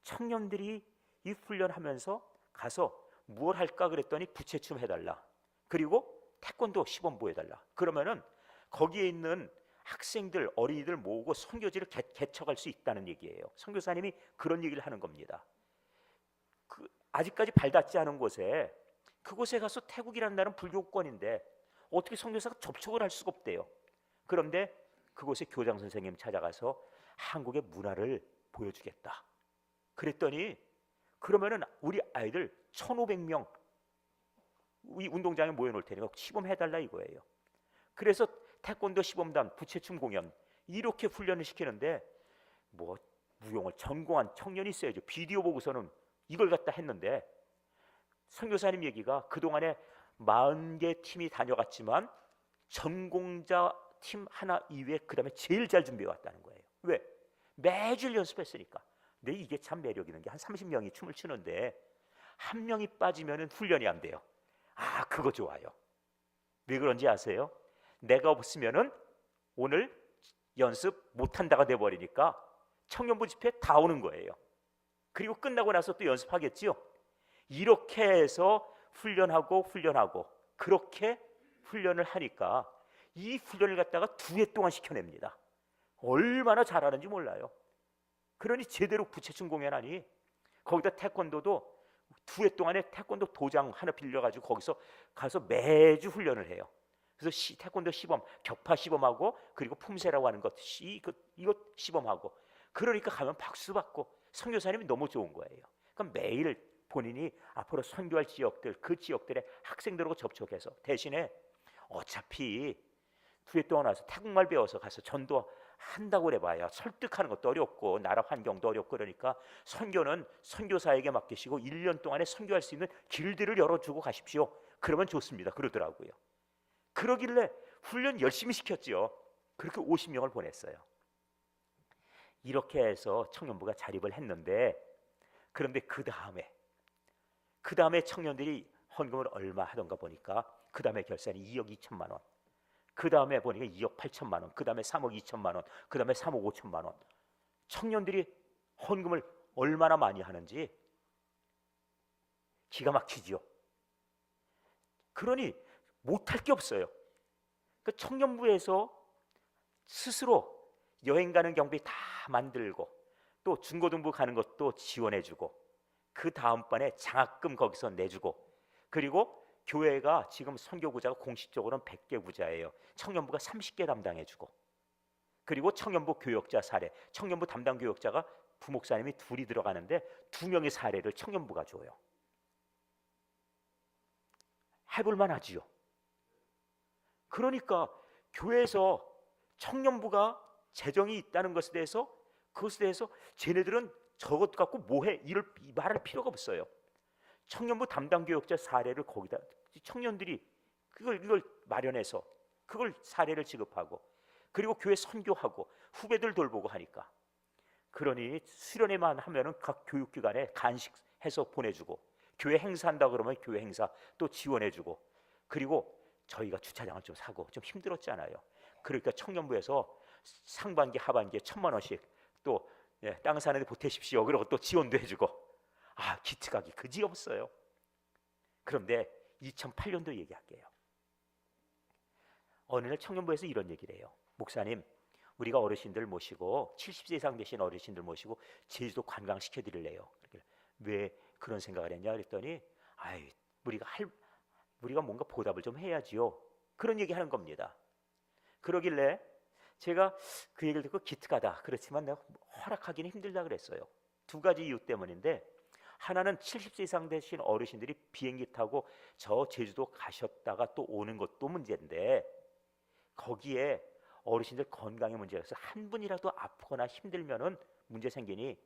Speaker 4: 청년들이 이 훈련하면서 가서 무엇 할까 그랬더니 부채춤 해달라. 그리고 태권도 시범 해달라. 그러면은 거기에 있는 학생들, 어린이들 모으고 선교지를 개척할 수 있다는 얘기예요. 선교사님이 그런 얘기를 하는 겁니다. 아직까지 발닿지 않은 곳에 그곳에 가서 태국이라는 나라는 불교권인데 어떻게 선교사가 접촉을 할 수가 없대요. 그런데 그곳에 교장 선생님 찾아가서 한국의 문화를 보여주겠다. 그랬더니 그러면은 우리 아이들 1,500명 이 운동장에 모여놓을 테니까 시범해달라 이거예요. 그래서 태권도 시범단, 부채춤 공연 이렇게 훈련을 시키는데 뭐 무용을 전공한 청년이 있어야죠. 비디오 보고서는 이걸 갖다 했는데 선교사님 얘기가 그동안에 40개 팀이 다녀갔지만 전공자 팀 하나 이외에 그 다음에 제일 잘 준비해 왔다는 거예요. 왜? 매주 연습했으니까. 근데 이게 참 매력 있는 게 한 30명이 춤을 추는데 한 명이 빠지면 훈련이 안 돼요. 아, 그거 좋아요. 왜 그런지 아세요? 내가 없으면은 오늘 연습 못한다가 돼버리니까 청년부 집회 다 오는 거예요. 그리고 끝나고 나서 또 연습하겠지요. 이렇게 해서 훈련하고 그렇게 훈련을 하니까 이 훈련을 갖다가 2해 동안 시켜냅니다. 얼마나 잘하는지 몰라요. 그러니 제대로 부채춤 공연하니 거기다 태권도도 2해 동안에 태권도 도장 하나 빌려가지고 거기서 가서 매주 훈련을 해요. 그래서 태권도 시범, 격파 시범하고 그리고 품새라고 하는 것 이거 시범하고 그러니까 가면 박수 받고 선교사님이 너무 좋은 거예요. 그러니까 매일 본인이 앞으로 선교할 지역들 그 지역들의 학생들하고 접촉해서 대신에 어차피 2해 동안 와서 태국말 배워서 가서 전도한다고 그래봐야 설득하는 것도 어렵고 나라 환경도 어렵고 그러니까 선교는 선교사에게 맡기시고 1년 동안에 선교할 수 있는 길들을 열어주고 가십시오. 그러면 좋습니다. 그러더라고요. 그러길래 훈련 열심히 시켰지요. 그렇게 50명을 보냈어요. 이렇게 해서 청년부가 자립을 했는데 그런데 그 다음에 청년들이 헌금을 얼마 하던가 보니까 그 다음에 결산이 2억 2천만 원, 그 다음에 보니까 2억 8천만 원, 그 다음에 3억 2천만 원, 그 다음에 3억 5천만 원. 청년들이 헌금을 얼마나 많이 하는지 기가 막히지요. 그러니 못할 게 없어요. 그 청년부에서 스스로 여행 가는 경비 다 만들고 또 중고등부 가는 것도 지원해주고 그 다음번에 장학금 거기서 내주고 그리고 교회가 지금 선교구자가 공식적으로는 100개 구자예요. 청년부가 30개 담당해주고, 그리고 청년부 교역자 사례, 청년부 담당 교역자가 부목사님이 둘이 들어가는데 2명의 사례를 청년부가 줘요. 해볼만 하지요. 그러니까 교회에서 청년부가 재정이 있다는 것에 대해서, 그것에 대해서 쟤네들은 저것 갖고 뭐해 이럴 말할 필요가 없어요. 청년부 담당 교역자 사례를 거기다 청년들이 이걸 마련해서 그걸 사례를 지급하고, 그리고 교회 선교하고 후배들 돌보고 하니까, 그러니 수련회만 하면은 각 교육기관에 간식해서 보내주고, 교회 행사한다 그러면 교회 행사 또 지원해주고, 그리고 저희가 주차장을 좀 사고 좀 힘들었잖아요. 그러니까 청년부에서 상반기 하반기에 1,000만 원씩 또 땅 사는데 보태십시오. 그리고 또 지원도 해주고, 기특하기 그지 없어요. 그런데 2008년도 얘기할게요. 어느 날 청년부에서 이런 얘기를 해요. 목사님, 우리가 어르신들 모시고 70세 이상 되신 어르신들 모시고 제주도 관광시켜 드릴래요. 왜 그런 생각을 했냐 그랬더니, 우리가 뭔가 보답을 좀 해야지요. 그런 얘기 하는 겁니다. 그러길래 제가 그 얘기를 듣고 기특하다. 그렇지만 내가 허락하기는 힘들다 그랬어요. 2가지 이유 때문인데, 하나는 70세 이상 되신 어르신들이 비행기 타고 저 제주도 가셨다가 또 오는 것도 문제인데, 거기에 어르신들 건강의 문제가 있어서 한 분이라도 아프거나 힘들면은 문제 생기니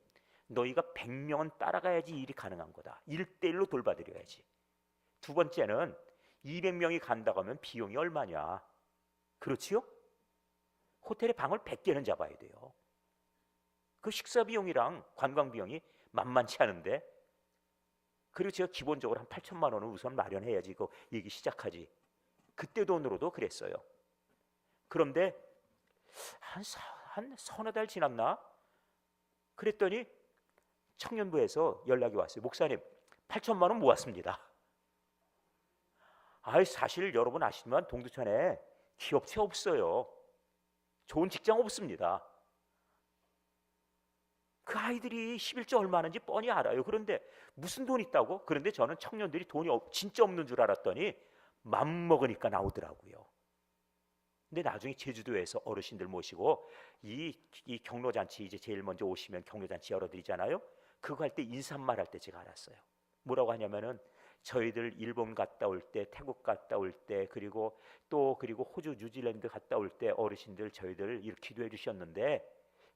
Speaker 4: 너희가 100명은 따라가야지 일이 가능한 거다. 1대1로 돌봐드려야지. 2번째는 200명이 간다고 하면 비용이 얼마냐. 그렇지요? 호텔에 방을 100개는 잡아야 돼요. 그 식사 비용이랑 관광 비용이 만만치 않은데, 그리고 제가 기본적으로 한 8천만 원을 우선 마련해야지 그 얘기 시작하지. 그때 돈으로도 그랬어요. 그런데 한 서너 달 지났나? 그랬더니 청년부에서 연락이 왔어요. 목사님, 8천만 원 모았습니다. 사실 여러분 아시지만 동두천에 기업체 없어요. 좋은 직장 없습니다. 그 아이들이 11조 얼마 하는지 뻔히 알아요. 그런데 무슨 돈 있다고? 그런데 저는 청년들이 돈이 진짜 없는 줄 알았더니 맘먹으니까 나오더라고요. 근데 나중에 제주도에서 어르신들 모시고 이 경로잔치 이제 제일 먼저 오시면 경로잔치 열어드리잖아요. 그거 할 때 인사말 할 때 제가 알았어요. 뭐라고 하냐면은 저희들 일본 갔다 올 때, 태국 갔다 올 때, 그리고 호주, 뉴질랜드 갔다 올 때 어르신들 저희들 이렇게 기도해 주셨는데,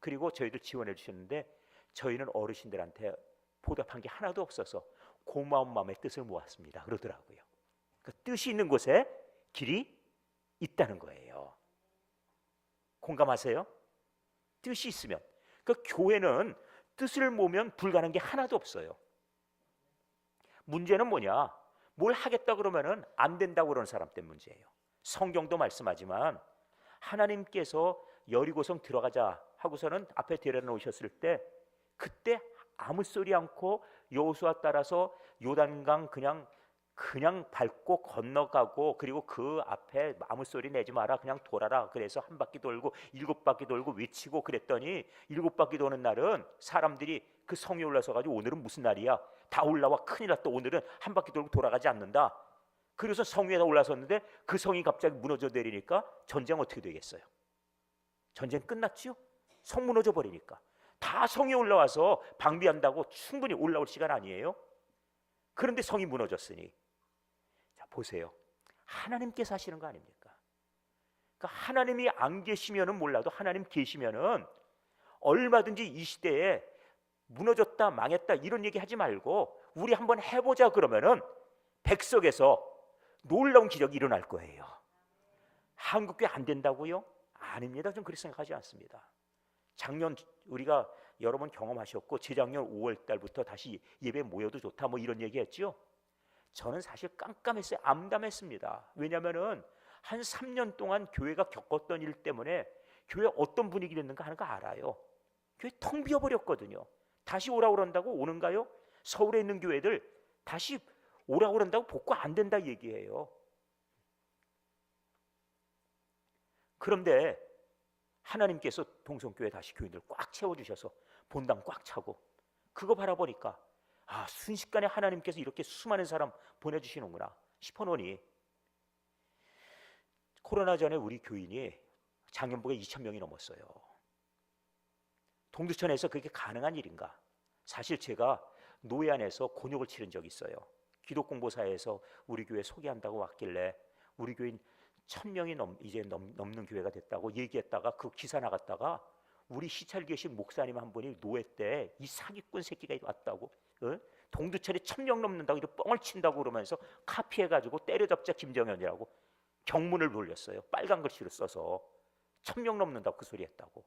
Speaker 4: 그리고 저희들 지원해 주셨는데 저희는 어르신들한테 보답한 게 하나도 없어서 고마운 마음의 뜻을 모았습니다. 그러더라고요. 그 뜻이 있는 곳에 길이 있다는 거예요. 공감하세요? 뜻이 있으면. 그 교회는 뜻을 모으면 불가능한 게 하나도 없어요. 문제는 뭐냐? 뭘 하겠다 그러면은 안 된다고 그러는 사람 때문에 문제예요. 성경도 말씀하지만 하나님께서 여리고성 들어가자 하고서는 앞에 데려놓으셨을 때 그때 아무 소리 않고 여호수아 따라서 요단강 그냥 밟고 건너가고, 그리고 그 앞에 아무 소리 내지 마라, 그냥 돌아라. 그래서 한 바퀴 돌고 7바퀴 돌고 외치고 그랬더니 7바퀴 도는 날은 사람들이 그 성에 올라서 가지고 오늘은 무슨 날이야? 다 올라와, 큰일 났다. 오늘은 한 바퀴 돌고 돌아가지 않는다. 그래서 성 위에다 올라섰는데 그 성이 갑자기 무너져 내리니까 전쟁 어떻게 되겠어요? 전쟁 끝났지요? 성 무너져 버리니까. 다 성에 올라와서 방비한다고 충분히 올라올 시간 아니에요? 그런데 성이 무너졌으니, 자 보세요. 하나님께서 하시는 거 아닙니까? 그러니까 하나님이 안 계시면은 몰라도 하나님 계시면은 얼마든지 이 시대에 무너졌다 망했다 이런 얘기 하지 말고 우리 한번 해보자 그러면은 백석에서 놀라운 기적이 일어날 거예요. 한국교회 안 된다고요? 아닙니다. 좀 그렇게 생각하지 않습니다. 작년 우리가 여러 번 경험하셨고 재작년 5월 달부터 다시 예배 모여도 좋다 뭐 이런 얘기 했죠. 저는 사실 깜깜했어요. 암담했습니다. 왜냐하면은 한 3년 동안 교회가 겪었던 일 때문에 교회 어떤 분위기 됐는가 하는 거 알아요. 교회 텅 비어버렸거든요. 다시 오라고 그런다고 오는가요? 서울에 있는 교회들 다시 오라고 그런다고 복구 안 된다 얘기해요. 그런데 하나님께서 동성교회 다시 교인들 꽉 채워주셔서 본당 꽉 차고, 그거 바라보니까 아, 순식간에 하나님께서 이렇게 수많은 사람 보내주시는구나 싶어놓으니, 코로나 전에 우리 교인이 장년부가 2,000명이 넘었어요. 동두천에서 그게 가능한 일인가? 사실 제가 노예 안에서 곤욕을 치른 적이 있어요. 기독공보사에서 우리 교회 소개한다고 왔길래 우리 교인 1,000명이 이제 넘는 교회가 됐다고 얘기했다가 그 기사 나갔다가 우리 시찰 계신 목사님 한 분이 노예 때 이 사기꾼 새끼가 왔다고, 동두천에 1,000명 넘는다고 이렇게 뻥을 친다고 그러면서 카피해가지고 때려잡자 김정현이라고 경문을 돌렸어요. 빨간 글씨로 써서 1,000명 넘는다고 그 소리 했다고.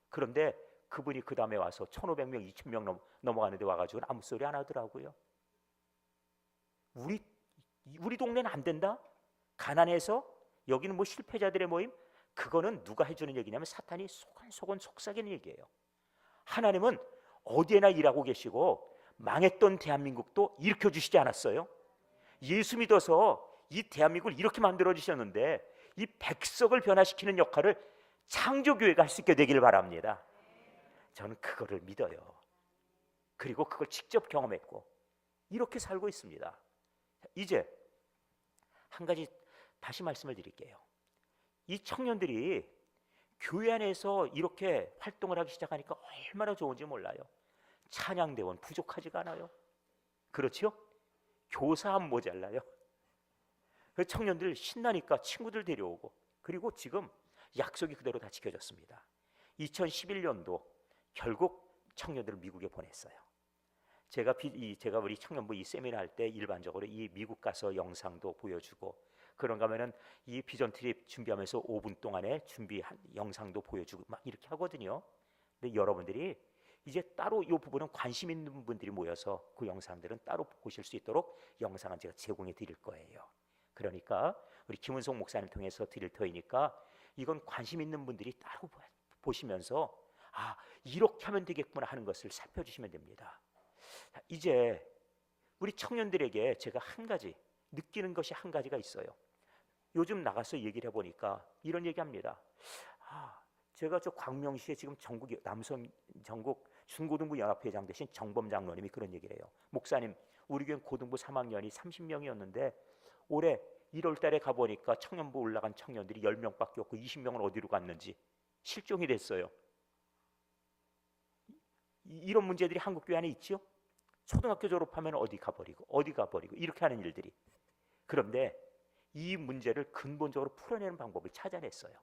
Speaker 4: 그런데 그분이 그 다음에 와서 1,500명, 2,000명 넘어가는데 와가지고 아무 소리 안 하더라고요. 우리 동네는 안 된다? 가난해서 여기는 뭐 실패자들의 모임? 그거는 누가 해주는 얘기냐면 사탄이 소곤소곤 속삭이는 얘기예요. 하나님은 어디에나 일하고 계시고 망했던 대한민국도 일으켜주시지 않았어요? 예수 믿어서 이 대한민국을 이렇게 만들어 주셨는데 이 백석을 변화시키는 역할을 창조교회가 할 수 있게 되기를 바랍니다. 저는 그거를 믿어요. 그리고 그걸 직접 경험했고 이렇게 살고 있습니다. 이제 한 가지 다시 말씀을 드릴게요. 이 청년들이 교회 안에서 이렇게 활동을 하기 시작하니까 얼마나 좋은지 몰라요. 찬양대원 부족하지가 않아요. 그렇죠? 교사 안 모자라요. 그 청년들 신나니까 친구들 데려오고, 그리고 지금 약속이 그대로 다 지켜졌습니다. 2011년도 결국 청년들을 미국에 보냈어요. 제가 우리 청년부 이 세미나 할 때 일반적으로 이 미국 가서 영상도 보여주고, 그런가 하면은 이 비전 트립 준비하면서 5분 동안에 준비한 영상도 보여주고 막 이렇게 하거든요. 근데 여러분들이 이제 따로 이 부분은 관심 있는 분들이 모여서 그 영상들은 따로 보실 수 있도록 영상은 제가 제공해 드릴 거예요. 그러니까 우리 김은송 목사님 통해서 드릴 터이니까 이건 관심 있는 분들이 따로 보시면서 아, 이렇게 하면 되겠구나 하는 것을 살펴주시면 됩니다. 자, 이제 우리 청년들에게 제가 한 가지 느끼는 것이 한 가지가 있어요. 요즘 나가서 얘기를 해보니까 이런 얘기합니다. 아, 제가 저 광명시에 지금 남성 전국 중고등부 연합회장 되신 정범 장로님이 그런 얘기를 해요. 목사님, 우리 교회 고등부 3학년이 30명이었는데 올해 1월 달에 가보니까 청년부 올라간 청년들이 10명밖에 없고 20명은 어디로 갔는지 실종이 됐어요. 이런 문제들이 한국교회 안에 있죠. 초등학교 졸업하면 어디 가버리고 이렇게 하는 일들이. 그런데 이 문제를 근본적으로 풀어내는 방법을 찾아냈어요.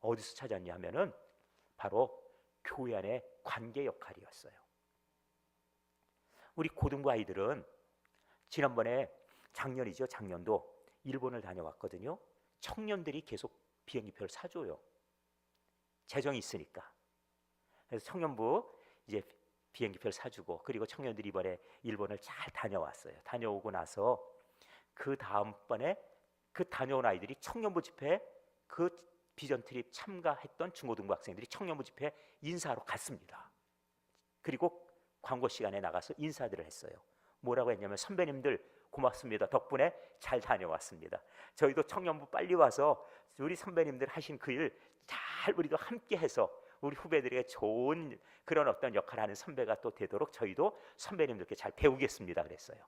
Speaker 4: 어디서 찾았냐 하면은 바로 교회 안의 관계 역할이었어요. 우리 고등부 아이들은 지난번에 작년도 일본을 다녀왔거든요. 청년들이 계속 비행기표를 사줘요. 재정이 있으니까. 그래서 청년부 이제 비행기표를 사주고, 그리고 청년들이 이번에 일본을 잘 다녀왔어요. 다녀오고 나서 그 다음번에 그 다녀온 아이들이 청년부 집회에 그 비전 트립 참가했던 중고등부 학생들이 청년부 집회에 인사하러 갔습니다. 그리고 광고 시간에 나가서 인사들을 했어요. 뭐라고 했냐면 선배님들 고맙습니다. 덕분에 잘 다녀왔습니다. 저희도 청년부 빨리 와서 우리 선배님들 하신 그 일 잘 우리도 함께 해서 우리 후배들에게 좋은 그런 어떤 역할을 하는 선배가 또 되도록 저희도 선배님들께 잘 배우겠습니다. 그랬어요.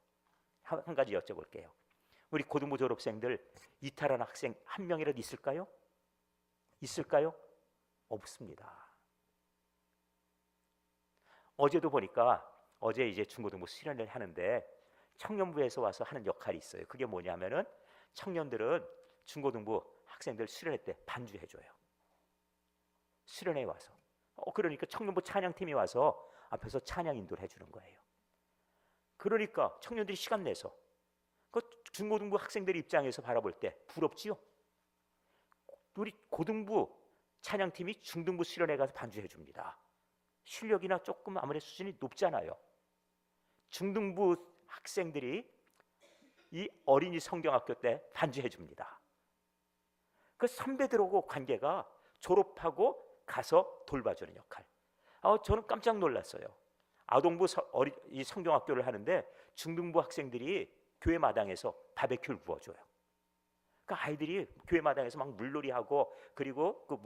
Speaker 4: 한 가지 여쭤볼게요. 우리 고등부 졸업생들 이탈한 학생 한 명이라도 있을까요? 있을까요? 없습니다. 어제도 보니까 어제 이제 중고등부 수련회를 하는데 청년부에서 와서 하는 역할이 있어요. 그게 뭐냐면은 청년들은 중고등부 학생들 수련회 때 반주해줘요. 수련회에 와서. 그러니까 청년부 찬양팀이 와서 앞에서 찬양 인도를 해주는 거예요. 그러니까 청년들이 시간 내서 그 중고등부 학생들 입장에서 바라볼 때 부럽지요? 우리 고등부 찬양팀이 중등부 수련회 가서 반주해 줍니다. 실력이나 조금 아무래도 수준이 높잖아요. 중등부 학생들이 이 어린이 성경학교 때 반주해 줍니다. 그 선배들하고 관계가 졸업하고 가서 돌봐주는 역할. 저는 깜짝 놀랐어요. 아동부 이 성경학교를 하는데 중등부 학생들이 교회 마당에서 바베큐를 구워줘요. 그러니까 아이들이 교회 마당에서 막 물놀이하고, 그리고 그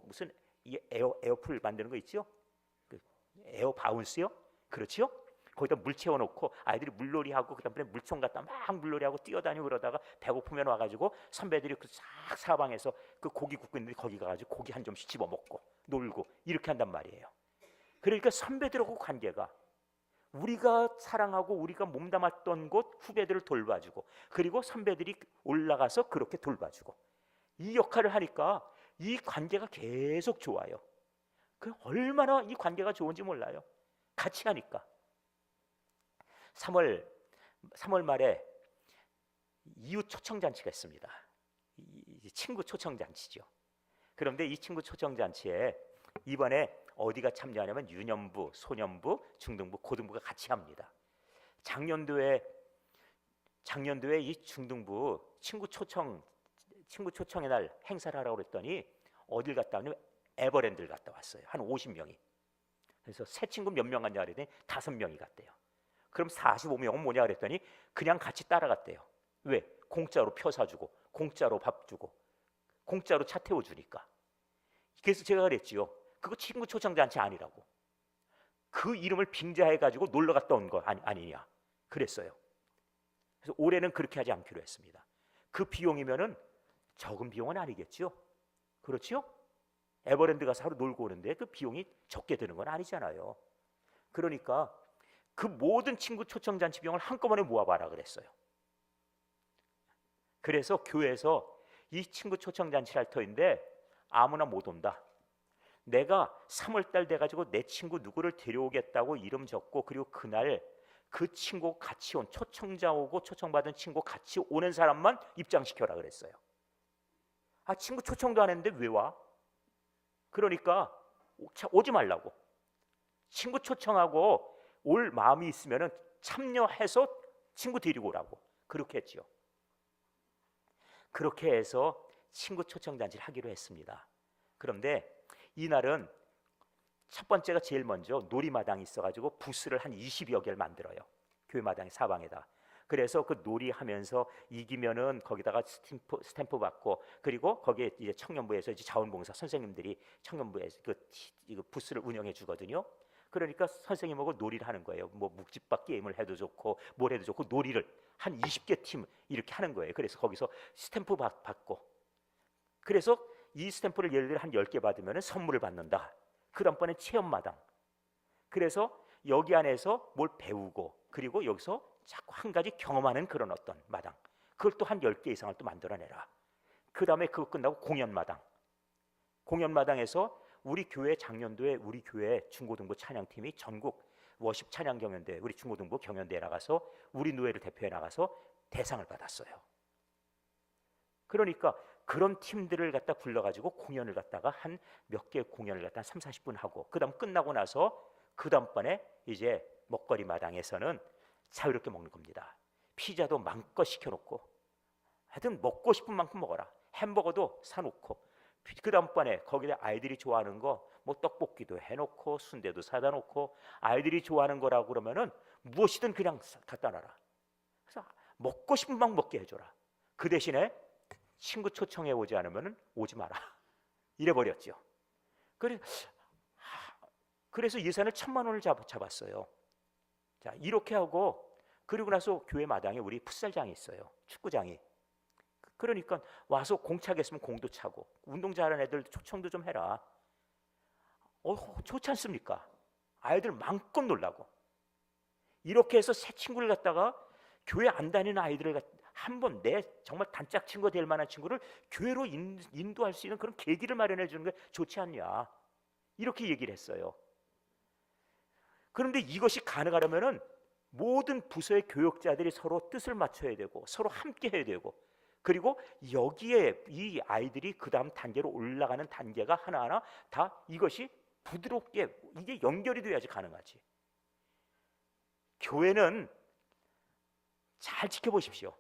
Speaker 4: 무슨 에어풀 만드는 거 있죠? 그 에어 바운스요? 그렇지요? 거기다 물 채워놓고 아이들이 물놀이하고 그다음에 물총 갖다 막 물놀이하고 뛰어다니고 그러다가 배고프면 와가지고 선배들이 그 싹 사방에서 그 고기 굽고 있는데 거기 가가지고 고기 한 점씩 집어 먹고 놀고 이렇게 한단 말이에요. 그러니까 선배들하고 관계가 우리가 사랑하고 우리가 몸담았던 곳 후배들을 돌봐주고 그리고 선배들이 올라가서 그렇게 돌봐주고 이 역할을 하니까 이 관계가 계속 좋아요. 그 얼마나 이 관계가 좋은지 몰라요. 같이 하니까. 3월 말에 이웃 초청잔치가 있습니다. 이 친구 초청잔치죠. 그런데 이 친구 초청잔치에 이번에 어디가 참여하냐면 유년부, 소년부, 중등부, 고등부가 같이 합니다. 작년도에 이 중등부 친구 초청의 날 행사를 하라고 그랬더니 어딜 갔다 왔냐면 에버랜드를 갔다 왔어요. 한 50명이. 그래서 새 친구 몇 명 갔냐 그랬더니 5명이 갔대요. 그럼 45명은 뭐냐 그랬더니 그냥 같이 따라갔대요. 왜? 공짜로 표 사주고 공짜로 밥 주고 공짜로 차 태워주니까. 그래서 제가 그랬지요. 그거 친구 초청잔치 아니라고. 그 이름을 빙자해가지고 놀러 갔다 온 거 아니냐 그랬어요. 그래서 올해는 그렇게 하지 않기로 했습니다. 그 비용이면은 적은 비용은 아니겠죠. 그렇죠? 에버랜드 가서 하루 놀고 오는데 그 비용이 적게 드는 건 아니잖아요. 그러니까 그 모든 친구 초청잔치 비용을 한꺼번에 모아봐라 그랬어요. 그래서 교회에서 이 친구 초청잔치를 할 터인데 아무나 못 온다. 내가 3월달 돼가지고 내 친구 누구를 데려오겠다고 이름 적고 그리고 그날 그 친구 같이 온 초청자 오고 초청받은 친구 같이 오는 사람만 입장시켜라 그랬어요. 아 친구 초청도 안 했는데 왜 와? 그러니까 오지 말라고. 친구 초청하고 올 마음이 있으면은 참여해서 친구 데리고 오라고 그렇게 했지요. 그렇게 해서 친구 초청잔치를 하기로 했습니다. 그런데 이날은 첫 번째가 제일 먼저 놀이마당이 있어가지고 부스를 한 20여 개를 만들어요. 교회 마당 사방에다. 그래서 그 놀이하면서 이기면은 거기다가 스탬프 받고 그리고 거기에 이제 청년부에서 이제 자원봉사 선생님들이 청년부에서 그 부스를 운영해 주거든요. 그러니까 선생님하고 놀이를 하는 거예요. 뭐 묵집밥 게임을 해도 좋고 뭘 해도 좋고 놀이를 한 20개 팀 이렇게 하는 거예요. 그래서 거기서 스탬프 받고 그래서 이 스탬프를 예를 들어 한 10개 받으면 선물을 받는다. 그 다음번에 체험마당. 그래서 여기 안에서 뭘 배우고 그리고 여기서 자꾸 한 가지 경험하는 그런 어떤 마당. 그걸 또 한 10개 이상을 또 만들어내라. 그 다음에 그거 끝나고 공연마당. 공연마당에서 우리 교회 작년도에 우리 교회 중고등부 찬양팀이 전국 워십 찬양 경연대 우리 중고등부 경연대에 나가서 우리 노예를 대표해 나가서 대상을 받았어요. 그러니까 그런 팀들을 갖다 불러가지고 공연을 갖다가 한 몇 개 공연을 갖다 한 3, 40분 하고 그 다음 끝나고 나서 그 다음번에 이제 먹거리 마당에서는 자유롭게 먹는 겁니다. 피자도 마음껏 시켜놓고 하여튼 먹고 싶은 만큼 먹어라. 햄버거도 사놓고 그 다음번에 거기다 아이들이 좋아하는 거 뭐 떡볶이도 해놓고 순대도 사다 놓고 아이들이 좋아하는 거라고 그러면은 무엇이든 그냥 갖다 놔라. 그래서 먹고 싶은 만큼 먹게 해줘라. 그 대신에 친구 초청해 오지 않으면 오지 마라. 이래버렸죠. 그래서 예산을 1,000만 원을 잡았어요. 자 이렇게 하고 그리고 나서 교회 마당에 우리 풋살장이 있어요. 축구장이. 그러니까 와서 공차게 있으면 공도 차고 운동 잘하는 애들 초청도 좀 해라. 좋지 않습니까? 아이들 마음껏 놀라고. 이렇게 해서 새 친구를 갖다가 교회 안 다니는 아이들을 한번 내 정말 단짝 친구가 될 만한 친구를 교회로 인도할 수 있는 그런 계기를 마련해 주는 게 좋지 않냐. 이렇게 얘기를 했어요. 그런데 이것이 가능하려면은 모든 부서의 교역자들이 서로 뜻을 맞춰야 되고 서로 함께 해야 되고 그리고 여기에 이 아이들이 그 다음 단계로 올라가는 단계가 하나하나 다 이것이 부드럽게 이게 연결이 돼야지 가능하지. 교회는 잘 지켜보십시오.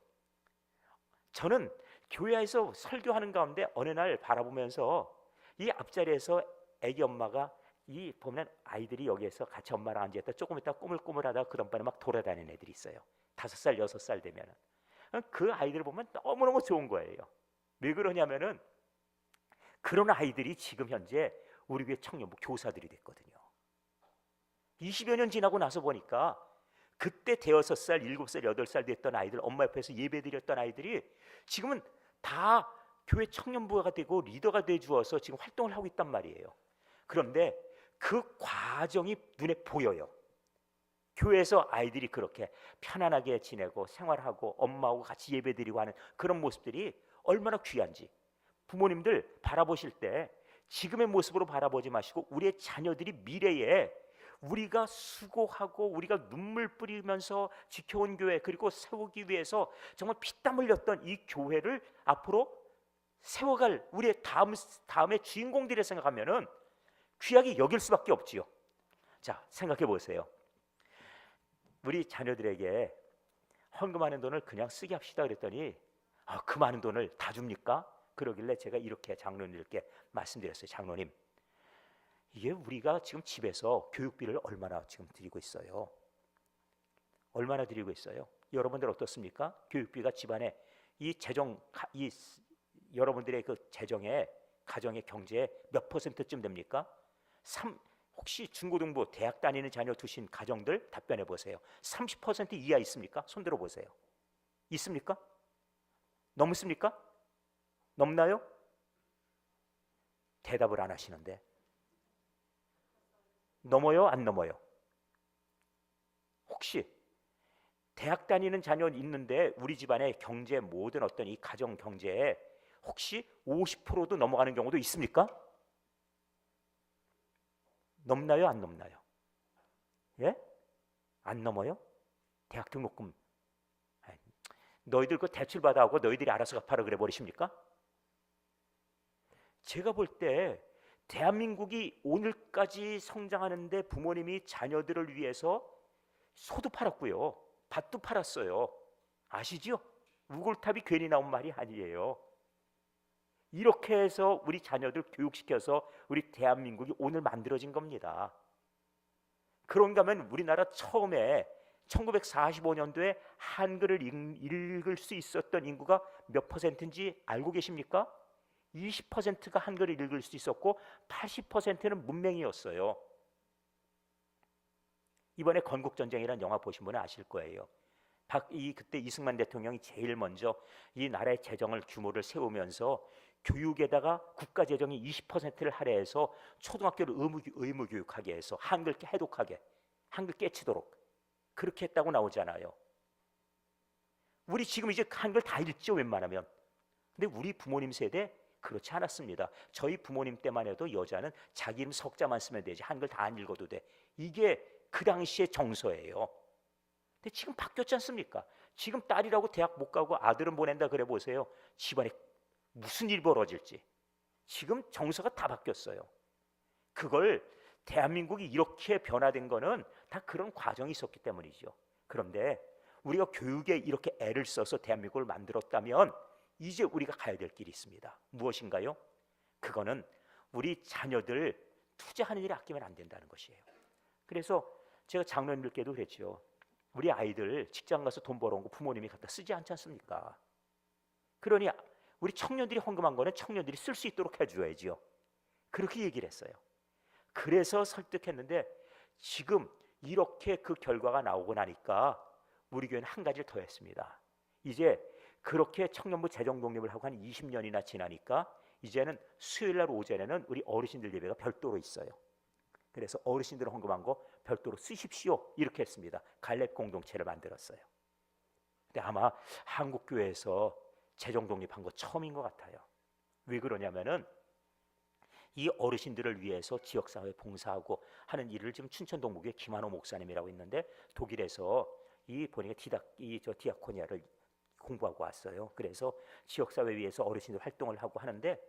Speaker 4: 저는 교회에서 설교하는 가운데 어느 날 바라보면서 이 앞자리에서 애기 엄마가 이 보면 아이들이 여기에서 같이 엄마랑 앉아있다 조금 있다 꾸물꾸물하다가 그 다음번에 막 돌아다니는 애들이 있어요. 5살, 6살 되면은 그 아이들을 보면 너무너무 좋은 거예요. 왜 그러냐면은 그런 아이들이 지금 현재 우리 교회 청년부 교사들이 됐거든요. 20여 년 지나고 나서 보니까 그때 대여섯 살, 7살, 8살 됐던 아이들, 엄마 옆에서 예배드렸던 아이들이 지금은 다 교회 청년부가 되고 리더가 돼 주어서 지금 활동을 하고 있단 말이에요. 그런데 그 과정이 눈에 보여요. 교회에서 아이들이 그렇게 편안하게 지내고 생활하고 엄마하고 같이 예배드리고 하는 그런 모습들이 얼마나 귀한지 부모님들 바라보실 때 지금의 모습으로 바라보지 마시고 우리의 자녀들이 미래에 우리가 수고하고 우리가 눈물 뿌리면서 지켜온 교회 그리고 세우기 위해서 정말 피땀 흘렸던 이 교회를 앞으로 세워갈 우리의 다음의 주인공들을 생각하면은 귀하게 여길 수밖에 없지요. 자, 생각해 보세요. 우리 자녀들에게 헌금하는 돈을 그냥 쓰게 합시다 그랬더니 그 많은 돈을 다 줍니까? 그러길래 제가 이렇게 장로님들께 말씀드렸어요. 장로님, 이게 우리가 지금 집에서 교육비를 얼마나 지금 드리고 있어요? 얼마나 드리고 있어요? 여러분들 어떻습니까? 교육비가 집안에 여러분들의 그 재정에 가정의 경제에 몇 %쯤 됩니까? 혹시 중고등부 대학 다니는 자녀 두신 가정들 답변해 보세요. 30% 이하 있습니까? 손들어 보세요. 있습니까? 넘습니까? 넘나요? 대답을 안 하시는데 넘어요? 안 넘어요? 혹시 대학 다니는 자녀 있는데 우리 집안의 경제 모든 어떤 이 가정 경제에 혹시 50%도 넘어가는 경우도 있습니까? 넘나요? 안 넘나요? 예? 안 넘어요? 대학 등록금 너희들 그 대출 받아하고 너희들이 알아서 갚아라 그래 버리십니까? 제가 볼 때 대한민국이 오늘까지 성장하는데 부모님이 자녀들을 위해서 소도 팔았고요, 밭도 팔았어요. 아시죠? 우골탑이 괜히 나온 말이 아니에요. 이렇게 해서 우리 자녀들 교육시켜서 우리 대한민국이 오늘 만들어진 겁니다. 그런가 하면 우리나라 처음에 1945년도에 한글을 읽을 수 있었던 인구가 몇 %인지 알고 계십니까? 20%가 한글을 읽을 수 있었고 80%는 문맹이었어요. 이번에 건국전쟁이라는 영화 보신 분은 아실 거예요. 그때 이승만 대통령이 제일 먼저 이 나라의 재정을 규모를 세우면서 교육에다가 국가 재정이 20%를 할애해서 초등학교를 의무 교육하게 해서 한글 해독하게, 한글 깨치도록 그렇게 했다고 나오잖아요. 우리 지금 이제 한글 다 읽죠, 웬만하면. 근데 우리 부모님 세대 그렇지 않았습니다. 저희 부모님 때만 해도 여자는 자기 이름 석자만 쓰면 되지 한글 다 안 읽어도 돼. 이게 그 당시의 정서예요. 근데 지금 바뀌었지 않습니까? 지금 딸이라고 대학 못 가고 아들은 보낸다 그래 보세요. 집안에 무슨 일 벌어질지. 지금 정서가 다 바뀌었어요. 그걸 대한민국이 이렇게 변화된 거는 다 그런 과정이 있었기 때문이죠. 그런데 우리가 교육에 이렇게 애를 써서 대한민국을 만들었다면 이제 우리가 가야 될 길이 있습니다. 무엇인가요? 그거는 우리 자녀들 투자하는 일에 아끼면 안 된다는 것이에요. 그래서 제가 장로님들께도 그랬죠. 우리 아이들 직장 가서 돈 벌어온 거 부모님이 갖다 쓰지 않지 않습니까? 그러니 우리 청년들이 헌금한 거는 청년들이 쓸 수 있도록 해줘야지요. 그렇게 얘기를 했어요. 그래서 설득했는데 지금 이렇게 그 결과가 나오고 나니까 우리 교회는 한 가지를 더 했습니다. 이제 그렇게 청년부 재정 독립을 하고 한 20년이나 지나니까 이제는 수요일 날 오전에는 우리 어르신들 예배가 별도로 있어요. 그래서 어르신들 헌금한 거 별도로 쓰십시오 이렇게 했습니다. 갈렙 공동체를 만들었어요. 근데 아마 한국 교회에서 재정 독립한 거 처음인 것 같아요. 왜 그러냐면은 이 어르신들을 위해서 지역사회 봉사하고 하는 일을 지금 춘천 동북에 김한호 목사님이라고 있는데 독일에서 이 보니까 디아코니아를 공부하고 왔어요. 그래서 지역사회 위해서 어르신들 활동을 하고 하는데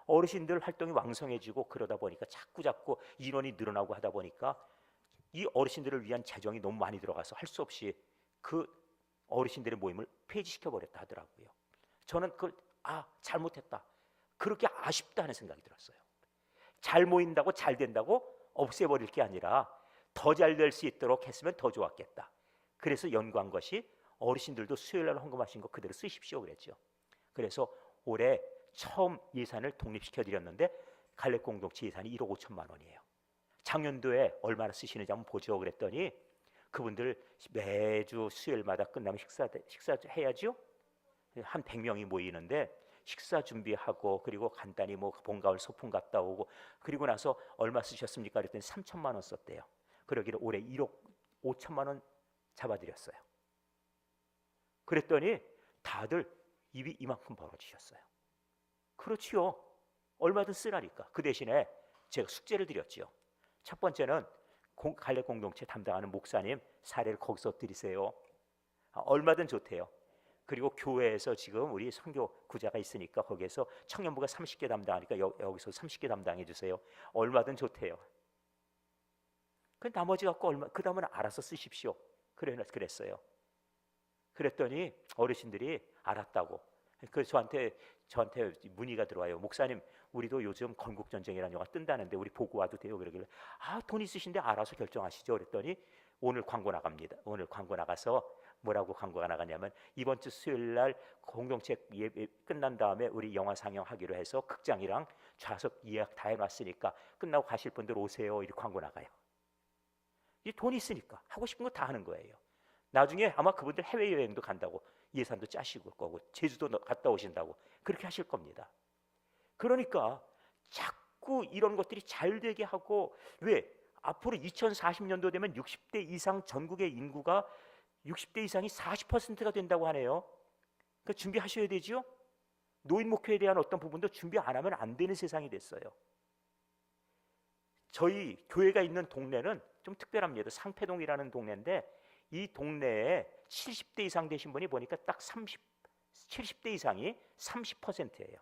Speaker 4: 어르신들 활동이 왕성해지고 그러다 보니까 자꾸 인원이 늘어나고 하다 보니까 이 어르신들을 위한 재정이 너무 많이 들어가서 할 수 없이 그 어르신들의 모임을 폐지시켜 버렸다 하더라고요. 저는 그걸 잘못했다, 그렇게 아쉽다 하는 생각이 들었어요. 잘 모인다고 잘 된다고 없애버릴 게 아니라 더 잘 될 수 있도록 했으면 더 좋았겠다. 그래서 연구한 것이 어르신들도 수요일날 헌금하신 거 그대로 쓰십시오 그랬죠. 그래서 올해 처음 예산을 독립시켜 드렸는데 갈렙 공동체 예산이 1억 5천만 원이에요. 작년도에 얼마나 쓰시는지 한번 보죠. 그랬더니 그분들 매주 수요일마다 끝나면 식사해야죠. 한 100명이 모이는데 식사 준비하고 그리고 간단히 뭐 봄 가을 소풍 갔다 오고 그리고 나서 얼마 쓰셨습니까? 그랬더니 3천만 원 썼대요. 그러기를 올해 1억 5천만 원 잡아드렸어요. 그랬더니 다들 입이 이만큼 벌어지셨어요. 그렇지요. 얼마든 쓰라니까. 그 대신에 제가 숙제를 드렸지요. 첫 번째는 갈래 공동체 담당하는 목사님 사례를 거기서 드리세요. 얼마든 좋대요. 그리고 교회에서 지금 우리 선교구자가 있으니까 거기에서 청년부가 30개 담당하니까 여기서 30개 담당해 주세요. 얼마든 좋대요. 그 나머지 갖고 그 다음은 알아서 쓰십시오. 그랬어요. 그랬더니 어르신들이 알았다고. 그래서 저한테 문의가 들어와요. 목사님, 우리도 요즘 건국전쟁이라는 영화 뜬다는데 우리 보고 와도 돼요? 그러길래 돈 있으신데 알아서 결정하시죠. 그랬더니 오늘 광고 나갑니다. 오늘 광고 나가서 뭐라고 광고가 나가냐면 이번 주 수요일 날 공동체 예배 끝난 다음에 우리 영화 상영하기로 해서 극장이랑 좌석 예약 다 해놨으니까 끝나고 가실 분들 오세요. 이렇게 광고 나가요. 이 돈 있으니까 하고 싶은 거 다 하는 거예요. 나중에 아마 그분들 해외여행도 간다고 예산도 짜시고 거고 제주도 갔다 오신다고 그렇게 하실 겁니다. 그러니까 자꾸 이런 것들이 잘 되게 하고 왜 앞으로 2040년도 되면 60대 이상 전국의 인구가 60대 이상이 40%가 된다고 하네요. 그러니까 준비하셔야 되죠. 노인 목표에 대한 어떤 부분도 준비 안 하면 안 되는 세상이 됐어요. 저희 교회가 있는 동네는 좀 특별합니다. 상패동이라는 동네인데 이 동네에 70대 이상 되신 분이 보니까 딱 70대 이상이 30%예요.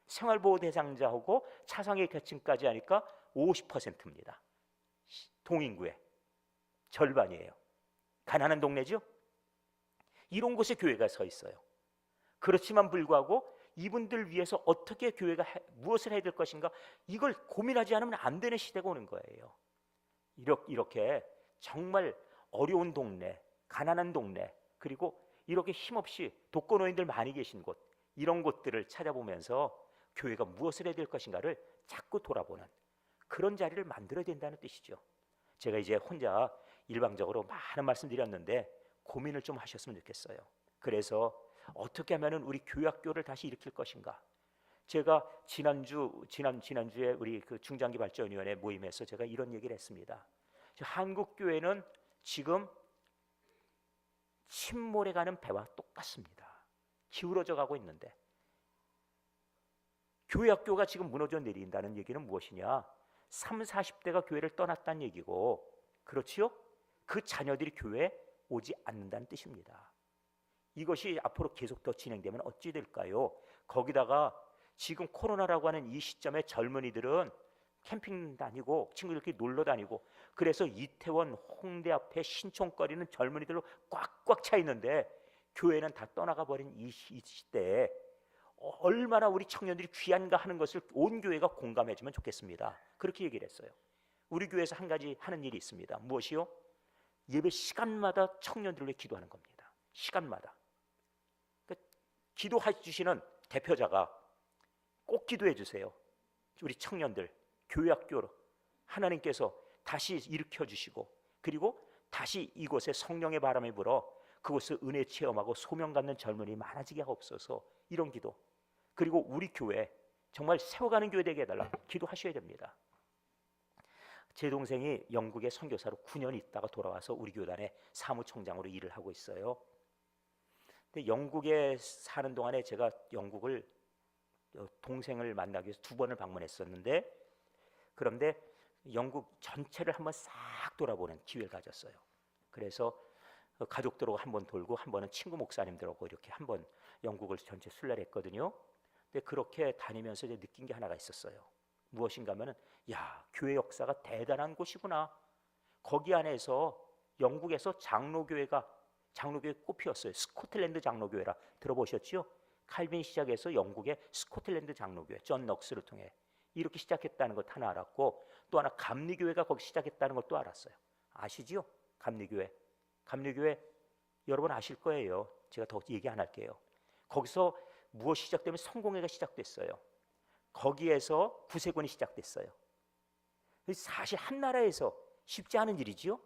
Speaker 4: 생활보호 대상자하고 차상위 계층까지 하니까 50%입니다. 동인구의 절반이에요. 가난한 동네죠? 이런 곳에 교회가 서 있어요. 그렇지만 불구하고 이분들 위해서 어떻게 교회가 무엇을 해야 될 것인가 이걸 고민하지 않으면 안 되는 시대가 오는 거예요. 이렇게 정말 어려운 동네, 가난한 동네, 그리고 이렇게 힘없이 독거노인들 많이 계신 곳 이런 곳들을 찾아보면서 교회가 무엇을 해야 될 것인가를 자꾸 돌아보는 그런 자리를 만들어야 된다는 뜻이죠. 제가 이제 혼자 일방적으로 많은 말씀 드렸는데 고민을 좀 하셨으면 좋겠어요. 그래서 어떻게 하면 우리 교회학교를 다시 일으킬 것인가. 제가 지난주에 우리 그 중장기발전위원회 모임에서 제가 이런 얘기를 했습니다. 한국 교회는 지금 침몰해 가는 배와 똑같습니다. 기울어져 가고 있는데 교회학교가 지금 무너져 내린다는 얘기는 무엇이냐? 30, 40대가 교회를 떠났다는 얘기고 그렇지요? 그 자녀들이 교회에 오지 않는다는 뜻입니다. 이것이 앞으로 계속 더 진행되면 어찌 될까요? 거기다가 지금 코로나라고 하는 이 시점에 젊은이들은 캠핑 다니고 친구들끼리 놀러 다니고 그래서 이태원 홍대 앞에 신촌거리는 젊은이들로 꽉꽉 차 있는데 교회는 다 떠나가 버린 이 시대에 얼마나 우리 청년들이 귀한가 하는 것을 온 교회가 공감해주면 좋겠습니다. 그렇게 얘기를 했어요. 우리 교회에서 한 가지 하는 일이 있습니다. 무엇이요? 예배 시간마다 청년들을 위해 기도하는 겁니다. 시간마다. 그러니까 기도해 주시는 대표자가 꼭 기도해 주세요. 우리 청년들 교회학교로 하나님께서 다시 일으켜 주시고 그리고 다시 이곳에 성령의 바람이 불어 그곳을 은혜 체험하고 소명 갖는 젊은이 많아지게 하옵소서. 이런 기도. 그리고 우리 교회 정말 세워가는 교회 되게 해달라 기도하셔야 됩니다. 제 동생이 영국의 선교사로 9년 있다가 돌아와서 우리 교단의 사무총장으로 일을 하고 있어요. 근데 영국에 사는 동안에 제가 영국을 동생을 만나기 위해서 2번을 방문했었는데 그런데 영국 전체를 한번 싹 돌아보는 기회를 가졌어요. 그래서 가족들하고 한 번 돌고 한 번은 친구 목사님들하고 이렇게 한 번 영국을 전체 순례를 했거든요. 근데 그렇게 다니면서 이제 느낀 게 하나가 있었어요. 무엇인가 하면은 야, 교회 역사가 대단한 곳이구나. 거기 안에서 영국에서 장로교회 꽃피었어요. 스코틀랜드 장로교회라 들어보셨죠? 칼빈 시작해서 영국의 스코틀랜드 장로교회 존 넉스를 통해 이렇게 시작했다는 것 하나 알았고 또 하나 감리교회가 거기 시작했다는 것도 알았어요. 아시지요? 감리교회 여러분 아실 거예요. 제가 더 얘기 안 할게요. 거기서 무엇이 시작되면 성공회가 시작됐어요. 거기에서 구세군이 시작됐어요. 사실 한 나라에서 쉽지 않은 일이지요.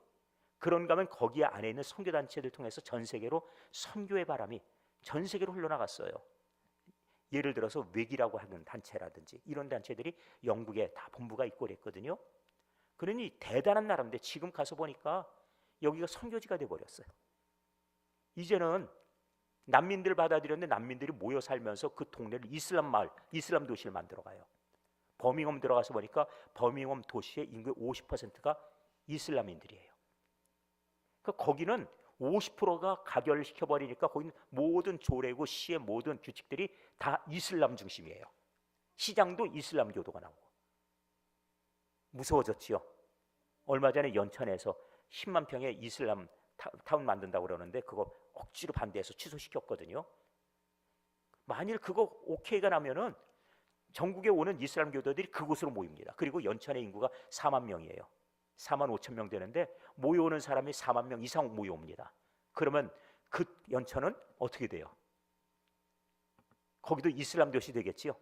Speaker 4: 그런가 하면 거기 안에 있는 선교단체들 통해서 전 세계로 선교의 바람이 전 세계로 흘러나갔어요. 예를 들어서 외기라고 하는 단체라든지 이런 단체들이 영국에 다 본부가 있고 그랬거든요. 그러니 대단한 나라인데 지금 가서 보니까 여기가 선교지가 돼버렸어요. 이제는 난민들 받아들였는데 난민들이 모여 살면서 그 동네를 이슬람 마을, 이슬람 도시를 만들어가요. 버밍엄 들어가서 보니까 버밍엄 도시의 인구의 50%가 이슬람인들이에요. 그러니까 거기는 50%가 가결시켜버리니까 거기는 모든 조례고 시의 모든 규칙들이 다 이슬람 중심이에요. 시장도 이슬람 교도가 나오고. 무서워졌지요. 얼마 전에 연천에서 10만 평의 이슬람 타운 만든다고 그러는데 그거 억지로 반대해서 취소시켰거든요. 만일 그거 오케이가 나면은 전국에 오는 이슬람 교도들이 그곳으로 모입니다. 그리고 연천의 인구가 4만 명이에요. 4만 5천 명 되는데 모여오는 사람이 4만 명 이상 모여옵니다. 그러면 그 연천은 어떻게 돼요? 거기도 이슬람 도시 되겠지요.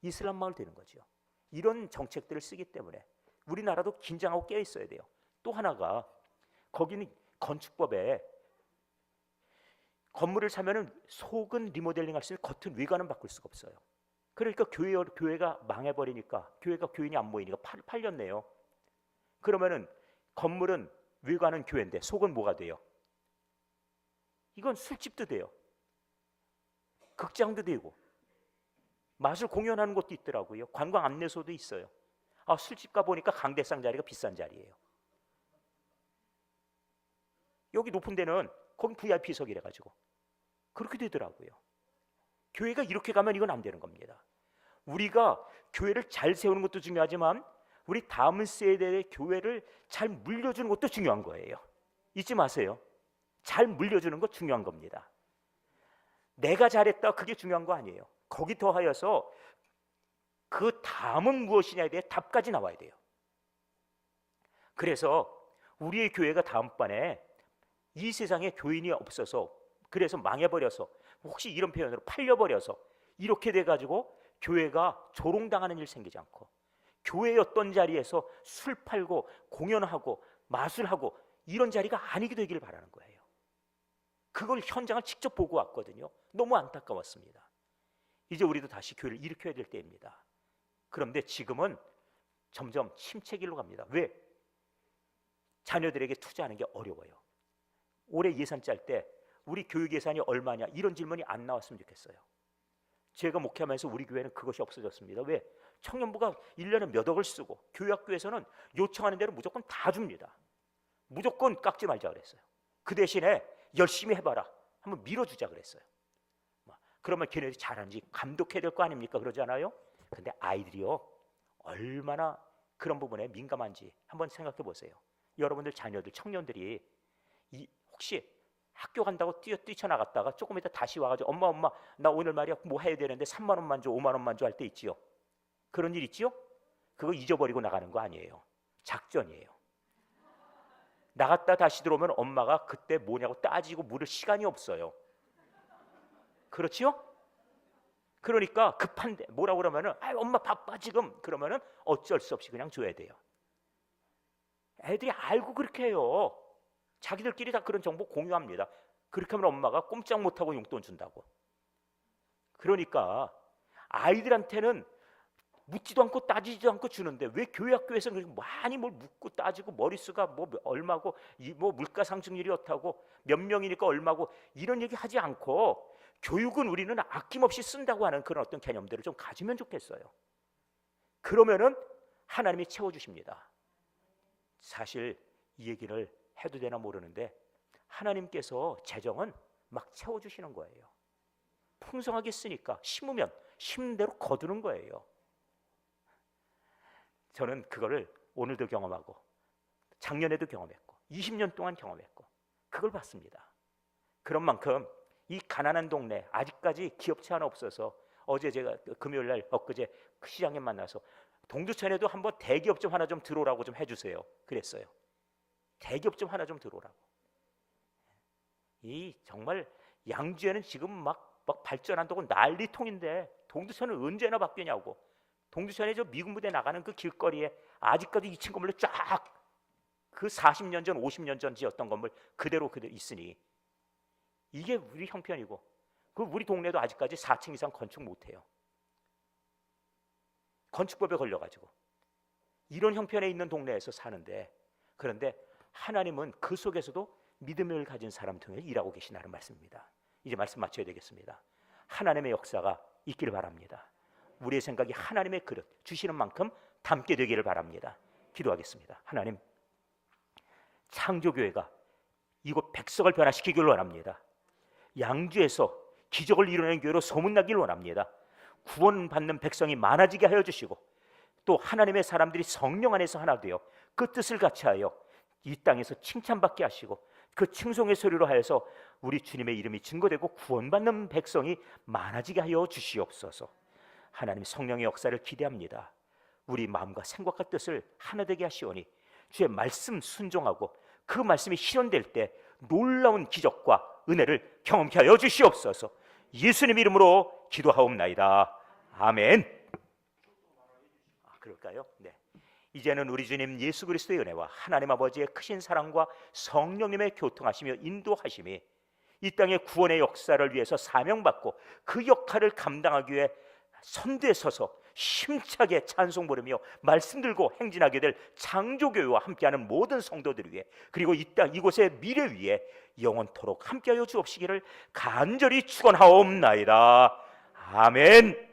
Speaker 4: 이슬람 마을 되는 거죠. 이런 정책들을 쓰기 때문에 우리나라도 긴장하고 깨어 있어야 돼요. 또 하나가 거기는 건축법에 건물을 사면은 속은 리모델링 할 수 있는 겉은 외관은 바꿀 수가 없어요. 그러니까 교회가 망해버리니까 교회가 교인이 안 모이니까 팔렸네요. 그러면은 건물은 외관은 교회인데 속은 뭐가 돼요? 이건 술집도 돼요. 극장도 되고 마술 공연하는 곳도 있더라고요. 관광 안내소도 있어요. 아, 술집 가보니까 강대상 자리가 비싼 자리예요. 여기 높은 데는 거기 VIP석이래 가지고 그렇게 되더라고요. 교회가 이렇게 가면 이건 안 되는 겁니다. 우리가 교회를 잘 세우는 것도 중요하지만 우리 다음 세대의 교회를 잘 물려주는 것도 중요한 거예요. 잊지 마세요. 잘 물려주는 것 중요한 겁니다. 내가 잘했다 그게 중요한 거 아니에요. 거기 더하여서 그 다음은 무엇이냐에 대해 답까지 나와야 돼요. 그래서 우리의 교회가 다음번에 이 세상에 교인이 없어서 그래서 망해버려서 혹시 이런 표현으로 팔려버려서 이렇게 돼가지고 교회가 조롱당하는 일 생기지 않고 교회의 어떤 자리에서 술 팔고 공연하고 마술하고 이런 자리가 아니게 되기를 바라는 거예요. 그걸 현장을 직접 보고 왔거든요. 너무 안타까웠습니다. 이제 우리도 다시 교회를 일으켜야 될 때입니다. 그런데 지금은 점점 침체기로 갑니다. 왜? 자녀들에게 투자하는 게 어려워요. 올해 예산 짤 때 우리 교육 예산이 얼마냐 이런 질문이 안 나왔으면 좋겠어요. 제가 목회하면서 우리 교회는 그것이 없어졌습니다. 왜? 청년부가 1년에 몇 억을 쓰고 교회학교에서는 요청하는 대로 무조건 다 줍니다. 무조건 깎지 말자 그랬어요. 그 대신에 열심히 해봐라. 한번 밀어주자 그랬어요. 그러면 걔네들이 잘하는지 감독해야 될 거 아닙니까? 그러지 않아요? 근데 아이들이요 얼마나 그런 부분에 민감한지 한번 생각해 보세요. 여러분들 자녀들 청년들이 혹시 학교 간다고 뛰쳐나갔다가 조금 이따 다시 와가지고 엄마 나 오늘 말이야 뭐 해야 되는데 3만 원만 줘 5만 원만 줘 할 때 있지요. 그런 일 있지요? 그거 잊어버리고 나가는 거 아니에요. 작전이에요. 나갔다 다시 들어오면 엄마가 그때 뭐냐고 따지고 물을 시간이 없어요. 그렇지요? 그러니까 급한데 뭐라고 그러면은 엄마 바빠 지금 그러면은 어쩔 수 없이 그냥 줘야 돼요. 애들이 알고 그렇게 해요. 자기들끼리 다 그런 정보 공유합니다. 그렇게 하면 엄마가 꼼짝 못하고 용돈 준다고. 그러니까 아이들한테는 묻지도 않고 따지지도 않고 주는데 왜 교회 학교에서는 그렇게 많이 뭘 묻고 따지고 머릿수가 뭐 얼마고 뭐 물가 상승률이 어떻고 몇 명이니까 얼마고 이런 얘기 하지 않고 교육은 우리는 아낌없이 쓴다고 하는 그런 어떤 개념들을 좀 가지면 좋겠어요. 그러면은 하나님이 채워주십니다. 사실 이 얘기를 해도 되나 모르는데 하나님께서 재정은 막 채워주시는 거예요. 풍성하게 쓰니까 심으면 심은 대로 거두는 거예요. 저는 그거를 오늘도 경험하고 작년에도 경험했고 20년 동안 경험했고 그걸 봤습니다. 그런 만큼 이 가난한 동네 아직까지 기업체 하나 없어서 어제 제가 금요일날 엊그제 시장에 만나서 동두천에도 한번 대기업 좀 하나 좀 들어오라고 좀 해주세요 그랬어요. 대기업 좀 하나 좀 들어오라고. 이 정말 양주에는 지금 막 발전한다고 난리통인데 동두천은 언제나 바뀌냐고. 동두천에 저 미군 부대 나가는 그 길거리에 아직까지 2층 건물로 쫙 그 40년 전, 50년 전 지었던 건물 그대로 있으니 이게 우리 형편이고, 그 우리 동네도 아직까지 4층 이상 건축 못해요. 건축법에 걸려가지고 이런 형편에 있는 동네에서 사는데, 그런데 하나님은 그 속에서도 믿음을 가진 사람 통해 일하고 계시다는 말씀입니다. 이제 말씀 마쳐야 되겠습니다. 하나님의 역사가 있기를 바랍니다. 우리의 생각이 하나님의 그릇 주시는 만큼 담게 되기를 바랍니다. 기도하겠습니다. 하나님, 창조교회가 이곳 백석을 변화시키기를 원합니다. 양주에서 기적을 이루는 교회로 소문나기를 원합니다. 구원받는 백성이 많아지게 하여 주시고, 또 하나님의 사람들이 성령 안에서 하나 되어 그 뜻을 같이하여 이 땅에서 칭찬받게 하시고, 그 칭송의 소리로 하여서 우리 주님의 이름이 증거되고 구원받는 백성이 많아지게 하여 주시옵소서. 하나님, 성령의 역사를 기대합니다. 우리 마음과 생각과 뜻을 하나 되게 하시오니 주의 말씀 순종하고 그 말씀이 실현될 때 놀라운 기적과 은혜를 경험케 하여 주시옵소서. 예수님 이름으로 기도하옵나이다. 아멘. 그럴까요? 네. 이제는 우리 주님 예수 그리스도의 은혜와 하나님 아버지의 크신 사랑과 성령님의 교통하시며 인도하심이 이 땅의 구원의 역사를 위해서 사명받고 그 역할을 감당하기 위해 선두에 서서 힘차게 찬송 부르며 말씀 들고 행진하게 될 창조교회와 함께하는 모든 성도들 위해, 그리고 이 땅 이곳의 미래 위에 영원토록 함께하여 주옵시기를 간절히 축원하옵나이다. 아멘.